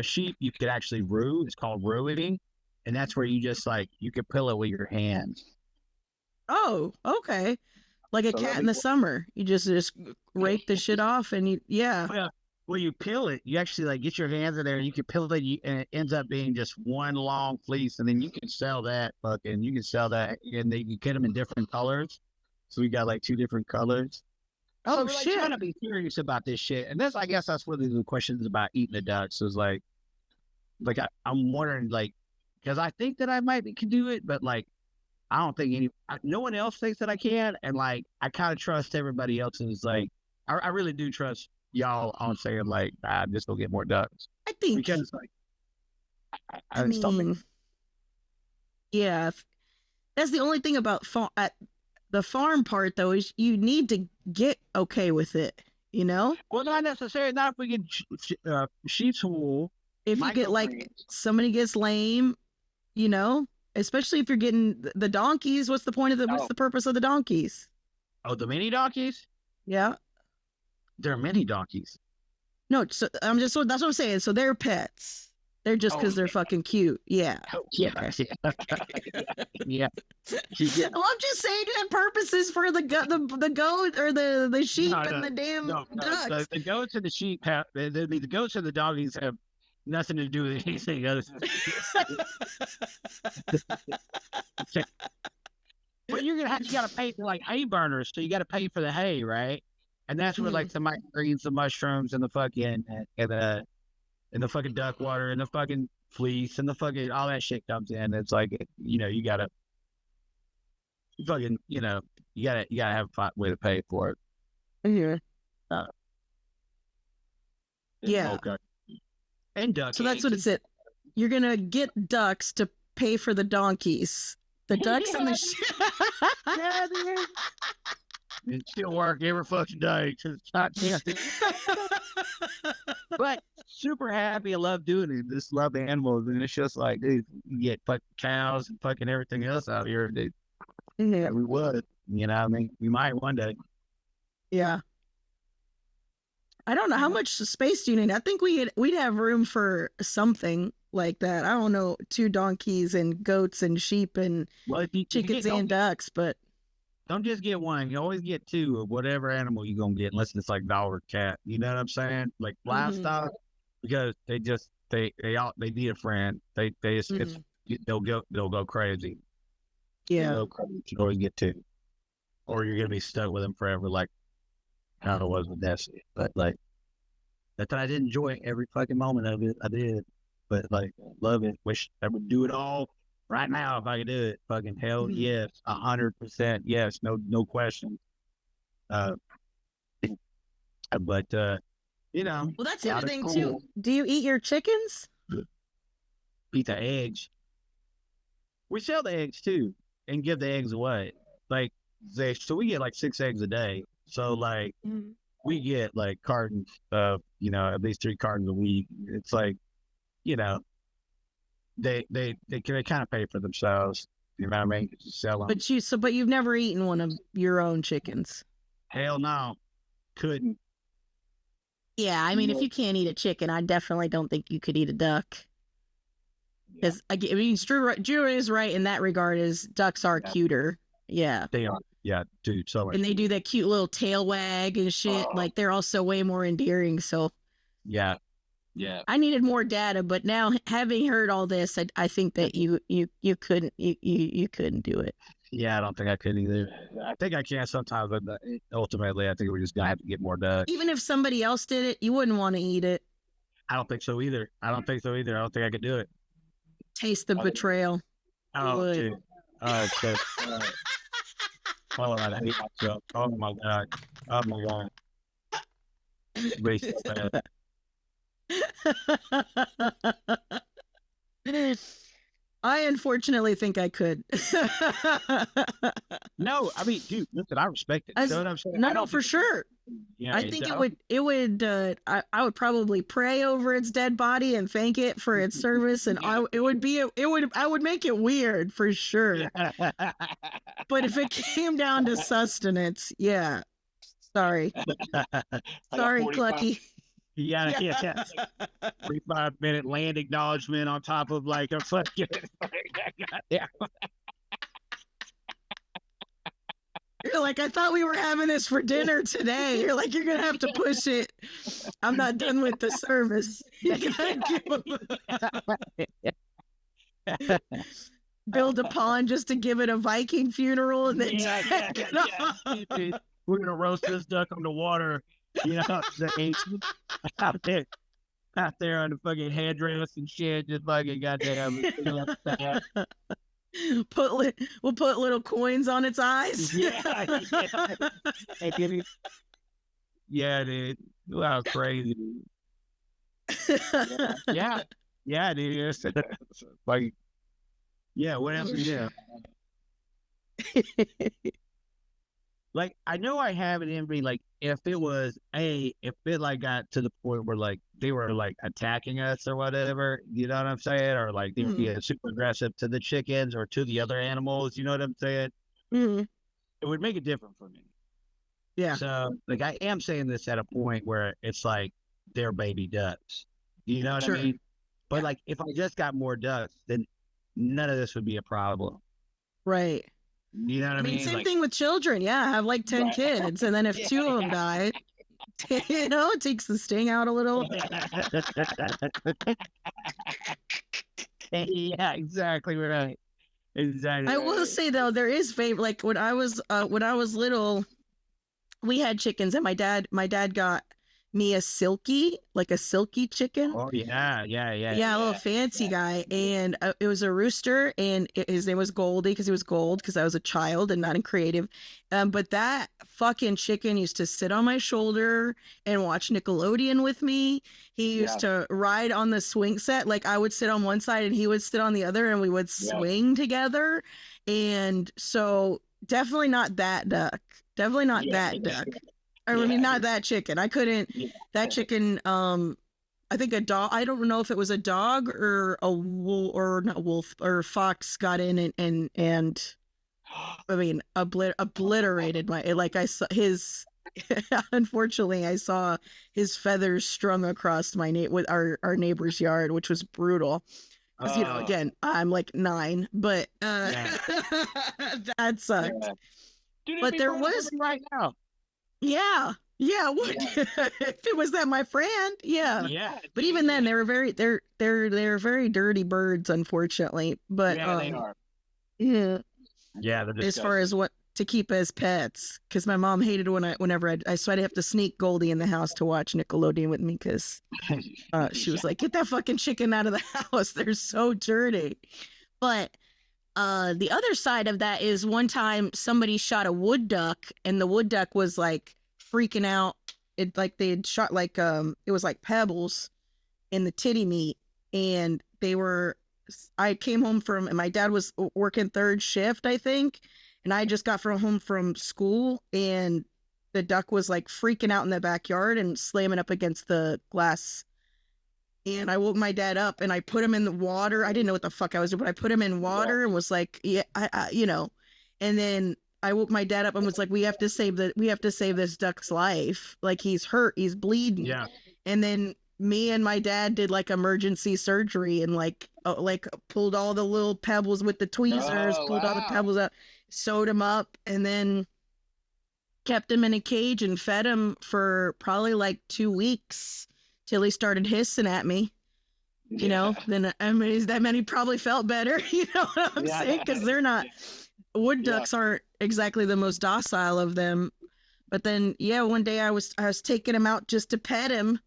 sheep. You could actually rue. It's called ruining, and that's where you just you can pill it with your hands. Oh, okay. Like a cat in the summer. You just rake the shit off and Well, you peel it. You actually get your hands in there, and you can peel it, and it ends up being just one long fleece, and then you can sell that. And they you get them in different colors. So we got 2 different colors. Oh so shit! Trying to be serious about this shit, and I guess that's one of the questions about eating the ducks. Is I'm wondering because I think that I can do it, but I don't think no one else thinks that I can, and I kind of trust everybody else. And I really do trust y'all on saying just go get more ducks. I think because I mean, yeah, that's the only thing about the farm part though is you need to get okay with it, Well, not necessarily. Not if we get sheep's wool. If you get somebody gets lame, especially if you're getting the donkeys. What's the point of what's the purpose of the donkeys? Oh, the mini donkeys? Yeah. They're mini donkeys. No, so that's what I'm saying. So they're pets. They're just because they're fucking cute. Yeah. Yeah. Yeah. Well, I'm just saying that purposes for the goat or the sheep and the damn ducks. The goats and the sheep the goats and the donkeys have nothing to do with anything else. But you got to pay for hay burners, so you got to pay for the hay, right? And that's where the microgreens, the mushrooms, and the fucking and the fucking duck water and the fucking fleece and the fucking all that shit comes in. It's you gotta fucking you gotta have a way to pay for it. Yeah. Yeah. Okay. And ducks. So that's what it said. You're gonna get ducks to pay for the donkeys. The ducks and the yeah, it still work every fucking day. But super happy. I love doing it. Just love animals, and it's just dude, you get fucking cows and fucking everything else out here, dude. Yeah, we would. We might one day. Yeah. I don't know how much space do you need. I think we'd have room for something like that. I don't know, 2 donkeys and goats and sheep and chickens and ducks, but don't just get one. You always get 2 of whatever animal you're gonna get, unless it's dog or cat. You know what I'm saying? Livestock, because they need a friend. They'll go crazy. Yeah. You always get 2, or you're gonna be stuck with them forever. I don't know what was Nessie, but that I did enjoy every fucking moment of it. I did, but love it. Wish I would do it all right now if I could do it. Fucking hell yes, 100% yes, no question. But well, that's the other thing too. Do you eat your chickens? Eat the eggs. We sell the eggs too, and give the eggs away. So we get 6 eggs a day. So we get cartons of at least 3 cartons a week. It's they kind of pay for themselves. You know what I mean? You sell them. But you've never eaten one of your own chickens. Hell no, couldn't. Yeah, I mean, if you can't eat a chicken, I definitely don't think you could eat a duck. Because I mean, Drew is right in that regard. Is ducks are cuter? Yeah, They are. Yeah, dude. So and they do that cute little tail wag and shit. Like they're also way more endearing. So yeah. I needed more data, but now having heard all this, I think that you couldn't do it. Yeah, I don't think I could either. I think I can sometimes, but ultimately, I think we're just gonna have to get more ducks. Even if somebody else did it, you wouldn't want to eat it. I don't think so either. I don't think I could do it. Taste the betrayal. Oh, Would. dude. So, oh, I hate myself. Oh my god. Oh my god. Racist, man. I unfortunately think I could. No, I mean, dude, listen, I respect it. You know what I'm saying? No, for sure. Yeah, I think it would. I would probably pray over its dead body and thank it for its service, and I would make it weird for sure. But if it came down to sustenance, yeah. Sorry, Clucky. You gotta get 45-minute land acknowledgement on top of like a fucking. Yeah. You're like, I thought we were having this for dinner today. You're like, you're gonna have to push it. I'm not done with the service. You gotta build a pond just to give it a Viking funeral, and then Dude, we're gonna roast this duck on the water. You know, the ancient out there on the fucking headdress and shit, just fucking goddamn. We'll put little coins on its eyes. Yeah, dude. Wow, crazy. Yeah, dude. It's like, yeah, whatever. Yeah. Like, I know I have it in me, like, if it like got to the point where like they were like attacking us or whatever, you know what I'm saying? Or like they were being super aggressive to the chickens or to the other animals, you know what I'm saying? Mm-hmm. It would make it different for me. Yeah. So, like, I am saying this at a point where it's like they're baby ducks. You know what I mean? But like, if I just got more ducks, then none of this would be a problem. Right. You know what I mean? Same Like, thing with children. Yeah, I have like 10 kids, and then if 2 of them die, you know, it takes the sting out a little. Yeah, exactly right. Exactly. I will say though, there is favor. Like when I was little, we had chickens, and my dad got me a silky chicken. Oh yeah, a little fancy guy, and it was a rooster, and his name was Goldie because he was gold, because I was a child and not in creative. But that fucking chicken used to sit on my shoulder and watch Nickelodeon with me. He used to ride on the swing set. Like I would sit on one side and he would sit on the other, and we would swing together. And so definitely not that duck. Definitely not that duck. I mean, not that chicken. I couldn't. That chicken. I think a dog. I don't know if it was a dog or a wolf, or not wolf, or fox got in and I mean, obliterated my. Like I saw his. Unfortunately, I saw his feathers strung across with our neighbor's yard, which was brutal. Because you know, again, I'm like 9, but that sucked. Yeah. Dude, but there was right now. Yeah. If it was that my friend, yeah. But even then, they were they're very dirty birds, unfortunately. But they are. Yeah. Yeah, as far as what to keep as pets, because my mom hated whenever so I'd have to sneak Goldie in the house to watch Nickelodeon with me, because she was like, "Get that fucking chicken out of the house. They're so dirty." But the other side of that is one time somebody shot a wood duck, and the wood duck was like freaking out. It like they had shot like it was like pebbles in the titty meat, and I came home and my dad was working 3rd shift, I think, and I just got home from school, and the duck was like freaking out in the backyard and slamming up against the glass And I woke my dad up and I put him in the water. I didn't know what the fuck I was doing, but I put him in water and was like, yeah, you know. And then I woke my dad up and was like, we have to save this duck's life. Like he's hurt, he's bleeding. Yeah. And then me and my dad did like emergency surgery and like pulled all the little pebbles with the tweezers, pulled all the pebbles out, sewed him up, and then kept him in a cage and fed him for probably like 2 weeks till he started hissing at me. You know, then I mean, that meant he probably felt better. You know what I'm saying? Because they're not, wood ducks aren't exactly the most docile of them. But then, yeah, one day I was taking him out just to pet him,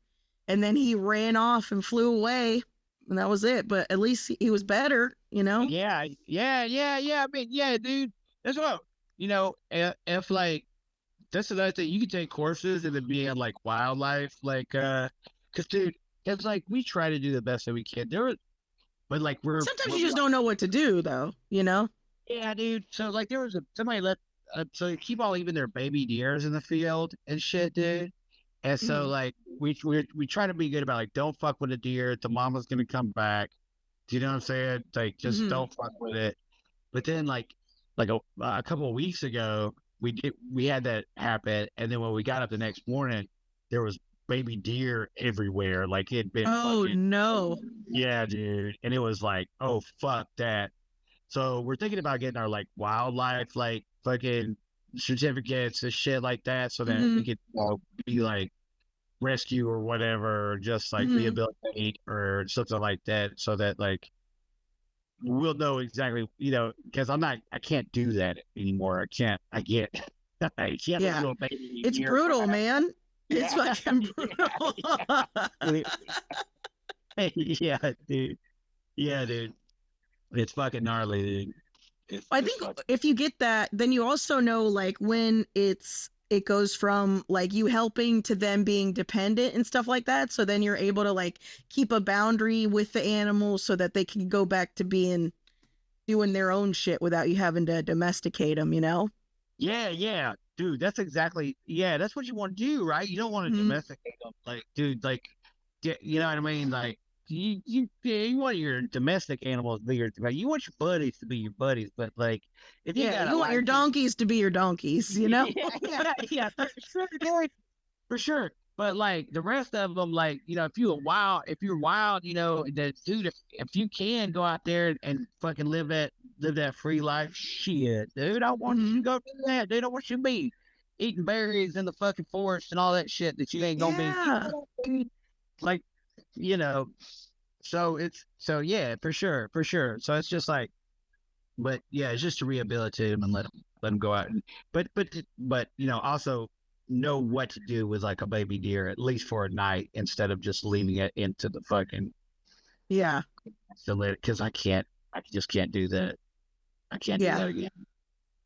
and then he ran off and flew away, and that was it. But at least he was better, you know? Yeah. I mean, yeah, dude. That's what, you know, if like, that's another thing. You can take courses and then be in like wildlife, like, cause dude, it's like we try to do the best that we can. But like Sometimes you just don't know what to do, though, you know? Yeah, dude. So like there was somebody let so they keep all leaving their baby deers in the field and shit, dude. And so like we try to be good about like don't fuck with a deer. The mama's gonna come back. Do you know what I'm saying? Like just don't fuck with it. But then like a couple of weeks ago we had that happen, and then when we got up the next morning, there was baby deer everywhere. Like it had been. Oh no. Yeah, dude. And it was like, oh fuck that. So we're thinking about getting our like wildlife like fucking certificates and shit like that, so that we could be like rescue or whatever, or just like rehabilitate or something like that, so that like we'll know exactly, you know, because I can't do that anymore. I can't. Yeah. It's brutal, man. It's fucking brutal. Yeah, dude. Yeah, dude. It's fucking gnarly, dude. I think if you get that, then you also know like when it goes from like you helping to them being dependent and stuff like that. So then you're able to like keep a boundary with the animals so that they can go back to doing their own shit without you having to domesticate them, you know? Yeah, dude. That's exactly. Yeah, that's what you want to do, right? You don't want to domesticate them, like, dude. Like, you know what I mean? Like, you want your domestic animals to be you want your buddies to be your buddies, but like if you want your donkeys to be your donkeys, you know? yeah, for sure. But like the rest of them, like, you know, if you're wild, you know, that dude, if you can go out there and fucking live that free life, shit, dude, I want you to go do that, dude. I want you to be eating berries in the fucking forest and all that shit that you ain't gonna be like. You know, so yeah, for sure. So it's just like, but yeah, it's just to rehabilitate them and let them go out, but you know, also know what to do with like a baby deer at least for a night instead of just leaving it into the fucking because I just can't do that. I can't do that again.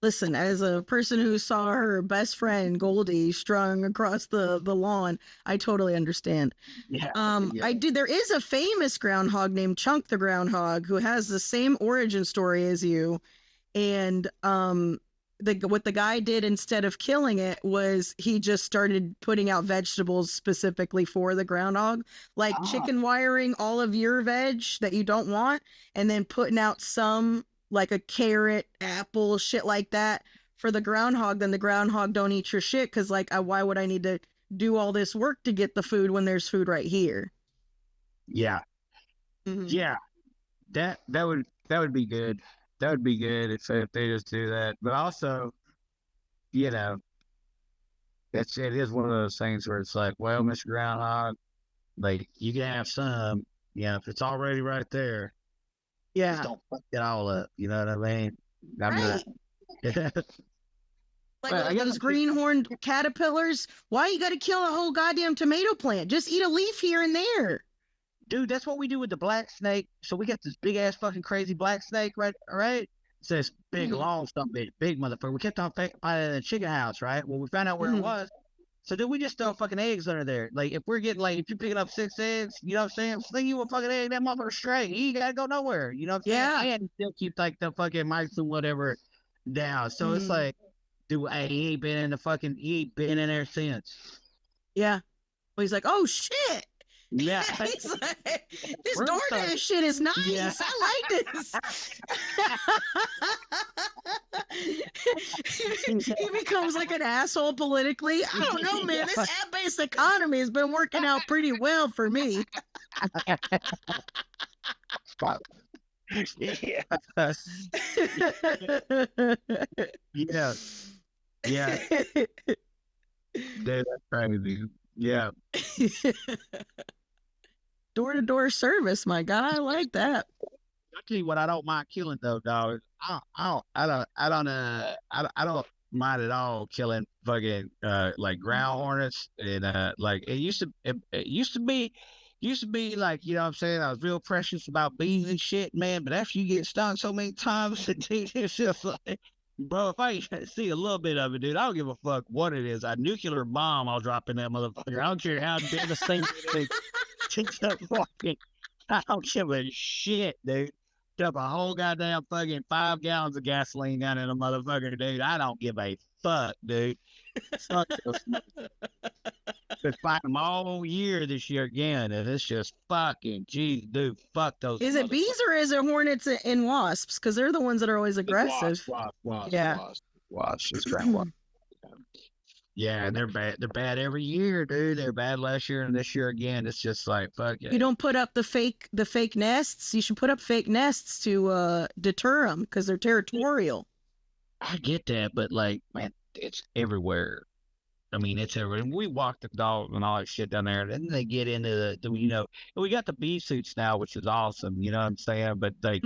Listen, as a person who saw her best friend Goldie strung across the lawn, I totally understand. There is a famous groundhog named Chunk the groundhog who has the same origin story as you, and what the guy did instead of killing it was he just started putting out vegetables specifically for the groundhog, like chicken wiring all of your veg that you don't want, and then putting out some like a carrot, apple, shit like that for the groundhog. Then the groundhog don't eat your shit because like why would I need to do all this work to get the food when there's food right here? Yeah. Yeah, that would be good. That would be good if they just do that. But also, you know, it is one of those things where it's like, well, Mr. Groundhog, like you can have some, you know, if it's already right there. Just don't fuck it all up. You know what I mean? Right. Like those greenhorn caterpillars. Why you got to kill a whole goddamn tomato plant? Just eat a leaf here and there. Dude, that's what we do with the black snake. So we got this big ass fucking crazy black snake, right? All right. It's this big, long, something big motherfucker. We kept on finding it in the chicken house, right? Well, we found out where it was. So then we just throw fucking eggs under there. Like if we're getting if you're picking up 6 eggs, you know what I'm saying? Sling you a fucking egg, that motherfucker straight. You ain't gotta go nowhere. You know what I'm saying? And still keep like the fucking mice and whatever down. So it's like, dude, he ain't been in there since. Yeah. Well, he's like, oh shit. Yeah. He's like, this We're DoorDash shit is nice. Yeah. I like this. He becomes like an asshole politically. I don't know, man. This app-based economy has been working out pretty well for me. Yeah. Yeah. Yeah. Dude, that's crazy. Yeah. Door-to-door service, my guy. I like that. I'll tell you what I don't mind killing though, dog. I don't mind at all killing fucking like ground hornets and like it used to be like, you know what I'm saying, I was real precious about bees and shit, man, but after you get stung so many times, dude, it's just like, bro, if I see a little bit of it, dude, I don't give a fuck what it is. A nuclear bomb I'll drop in that motherfucker. I don't care how devastating it is. I don't give a shit, dude. Dump a whole goddamn fucking 5 gallons of gasoline down in a motherfucker, dude. I don't give a fuck, dude. Suck those been fighting them all year this year again, and it's just fucking, geez, dude, fuck those. Is it bees or is it hornets and wasps? Because they're the ones that are always aggressive. Wasps. It's ground wasp. Yeah, and they're bad. They're bad every year, dude. They're bad last year and this year again. It's just like fuck it. You don't put up the fake nests. You should put up fake nests to deter them because they're territorial. I get that, but like, man, it's everywhere. I mean, it's everywhere. We walk the dog and all that shit down there, and then they get into the you know, we got the bee suits now, which is awesome. You know what I'm saying? But like,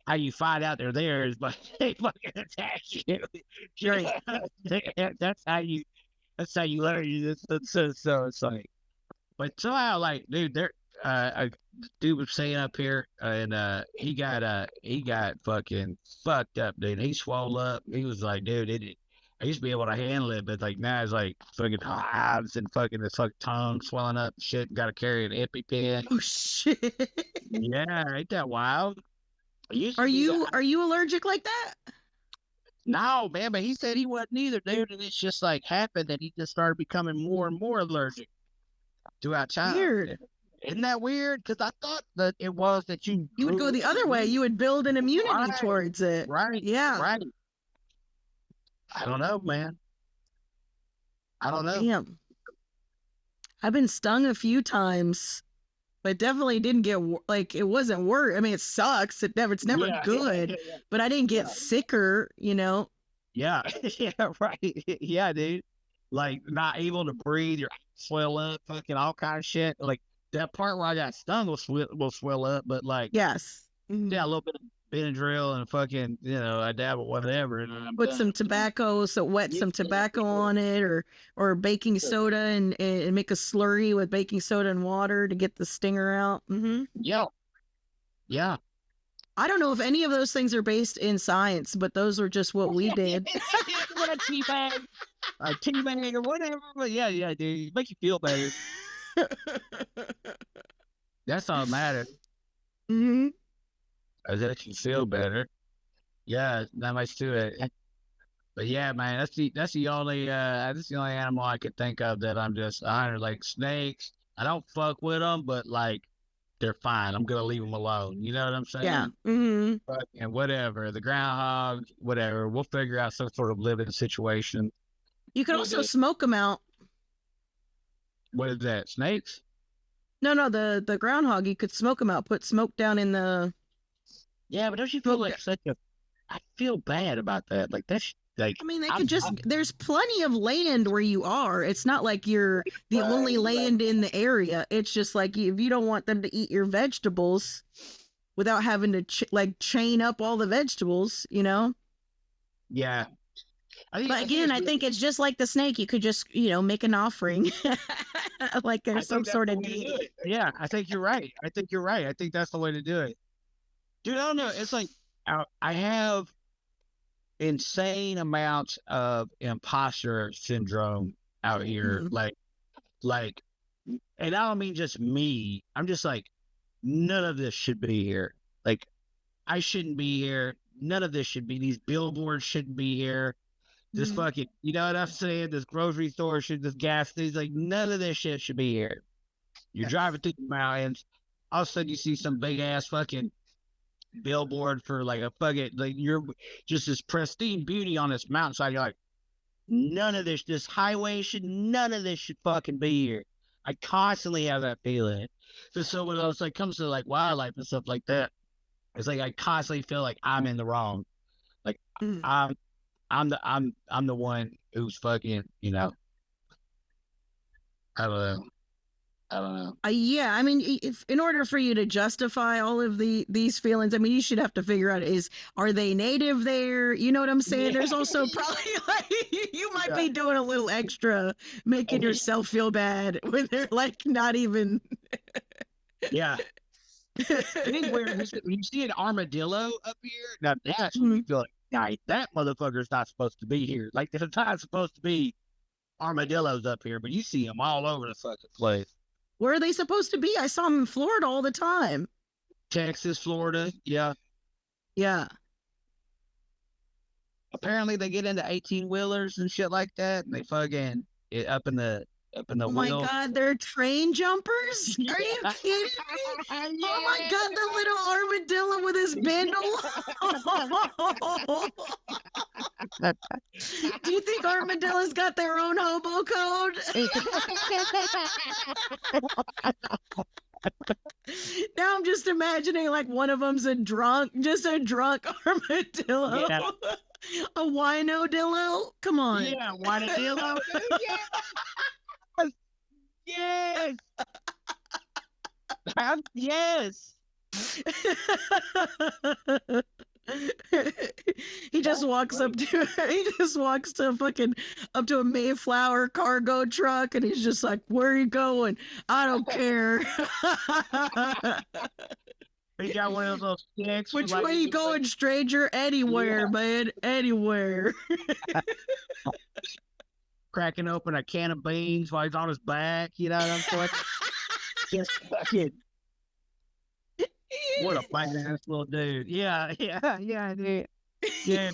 how you find out they're there is by they fucking attack you. Right. That's how you learn. So it's like, but somehow, like, dude, there, a dude was saying up here, and he got fucking fucked up, dude. He swole up. He was like, dude, I used to be able to handle it, but like now it's like fucking hives and fucking his fucking tongue swelling up and shit. Got to carry an EpiPen. Oh shit. Yeah, ain't that wild? Are you allergic like that? No, man, but he said he wasn't either, dude. And it's just like happened that he just started becoming more and more allergic throughout time. Weird. Isn't that weird? Because I thought that it was that you would go the other way. You would build an immunity Right. towards it. Right. Yeah. Right. I don't know, man. I don't know. Damn. I've been stung a few times, but definitely didn't get like it wasn't worse. I mean, it sucks. It's never good. Yeah. But I didn't get sicker. You know. Yeah. Yeah. Right. Yeah, dude. Like not able to breathe, your swell up, fucking all kind of shit. Like that part where I got stung will swell up, but like Yes. yeah, a little bit of Benadryl and fucking, you know, I dabble whatever. And I'm Put done. some tobacco, some tobacco on it, or baking soda and make a slurry with baking soda and water to get the stinger out. Yeah. Yeah. I don't know if any of those things are based in science, but those are just what we did. What a teabag. A teabag or whatever. But yeah, dude. Make you feel better. That's all that matters. Mm-hmm. That you feel better. Yeah, that much to it. But yeah, man, that's the only animal I could think of that I'm just like snakes. I don't fuck with them, but like they're fine. I'm gonna leave them alone. You know what I'm saying? Yeah. Mm-hmm. And whatever, the groundhog, whatever. We'll figure out some sort of living situation. You could also smoke them out. What is that? Snakes? No, the groundhog. You could smoke them out. Put smoke down in the. Yeah, but don't you feel like such a? I feel bad about that. Like that's like. I mean, they could just. There's plenty of land where you are. It's not like you're the only land in the area. It's just like if you don't want them to eat your vegetables, without having to chain up all the vegetables, you know. Yeah. But again, I think it's just like the snake. You could just, make an offering, like there's some sort of deed. Yeah, I think you're right. I think that's the way to do it. Dude, I don't know. It's like I have insane amounts of imposter syndrome out here. Mm-hmm. Like, and I don't mean just me. I'm just like, none of this should be here. Like, I shouldn't be here. None of this should be. These billboards shouldn't be here. This fucking, you know what I'm saying? This grocery store this gas station, like none of this shit should be here. You're driving through the mountains. All of a sudden, you see some big ass fucking billboard for like a fucking like you're just this pristine beauty on this mountainside. You're like, none of this highway none of this should fucking be here. I constantly have that feeling. So when it like comes to like wildlife and stuff like that, it's like I constantly feel like I'm in the wrong. Like I'm the one who's fucking, you know. I don't know. Yeah, I mean, if in order for you to justify all of these feelings, I mean, you should have to figure out are they native there? You know what I'm saying? There's also probably like you might be doing a little extra, making yourself feel bad when they're like not even. Yeah. Anywhere when you see an armadillo up here, now that's when you feel like, nah, that motherfucker's not supposed to be here. Like there's not supposed to be armadillos up here, but you see them all over the fucking place. Where are they supposed to be? I saw them in Florida all the time. Texas, Florida, yeah. Yeah. Apparently they get into 18-wheelers and shit like that, and they fucking up in the Oh my wheel. God, they're train jumpers? Are you kidding me? Oh my God, the little armadillo with his bindle. Do you think armadillos got their own hobo code? Now I'm just imagining like one of them's just a drunk armadillo. Yeah. A wino-dillo? Come on. Yeah, wino-dillo. Yes. Yes. He just walks up to a Mayflower cargo truck and he's just like, where are you going? I don't care. He got one of those sticks. Which way you going, stranger? Anywhere, man. Anywhere. Cracking open a can of beans while he's on his back, you know what I'm saying? Just fucking. What a badass little dude. Yeah, dude. Yeah.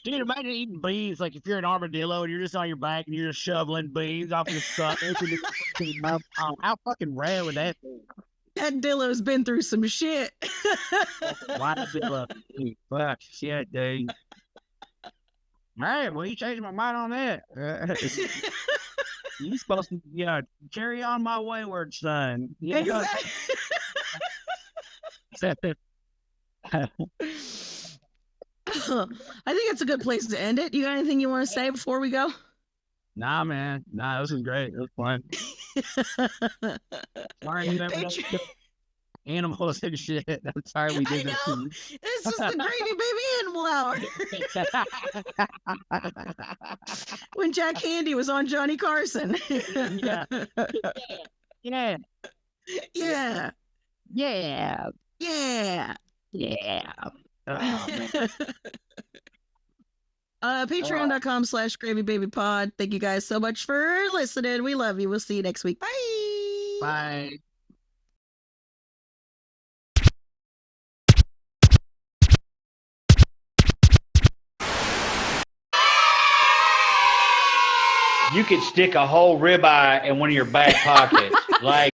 Dude, imagine eating beans. Like if you're an armadillo and you're just on your back and you're just shoveling beans off your suck. How fucking rare would that be? That Dillo's been through some shit. Why Dillo? Fuck shit, dude. All right, well, you changed my mind on that. You supposed to, carry on my wayward son. Yeah. I think it's a good place to end it. You got anything you want to say before we go? Nah, man. Nah, this was great. It was fun. Sorry, you never animals and shit. I'm sorry we did that to you. This is the Gravy Baby Animal Hour. When Jack Handy was on Johnny Carson. Yeah. Yeah. Yeah. Yeah. Yeah. Yeah. Patreon.com/GravyBabyPod. Thank you guys so much for listening. We love you. We'll see you next week. Bye. Bye. You could stick a whole ribeye in one of your back pockets. Like,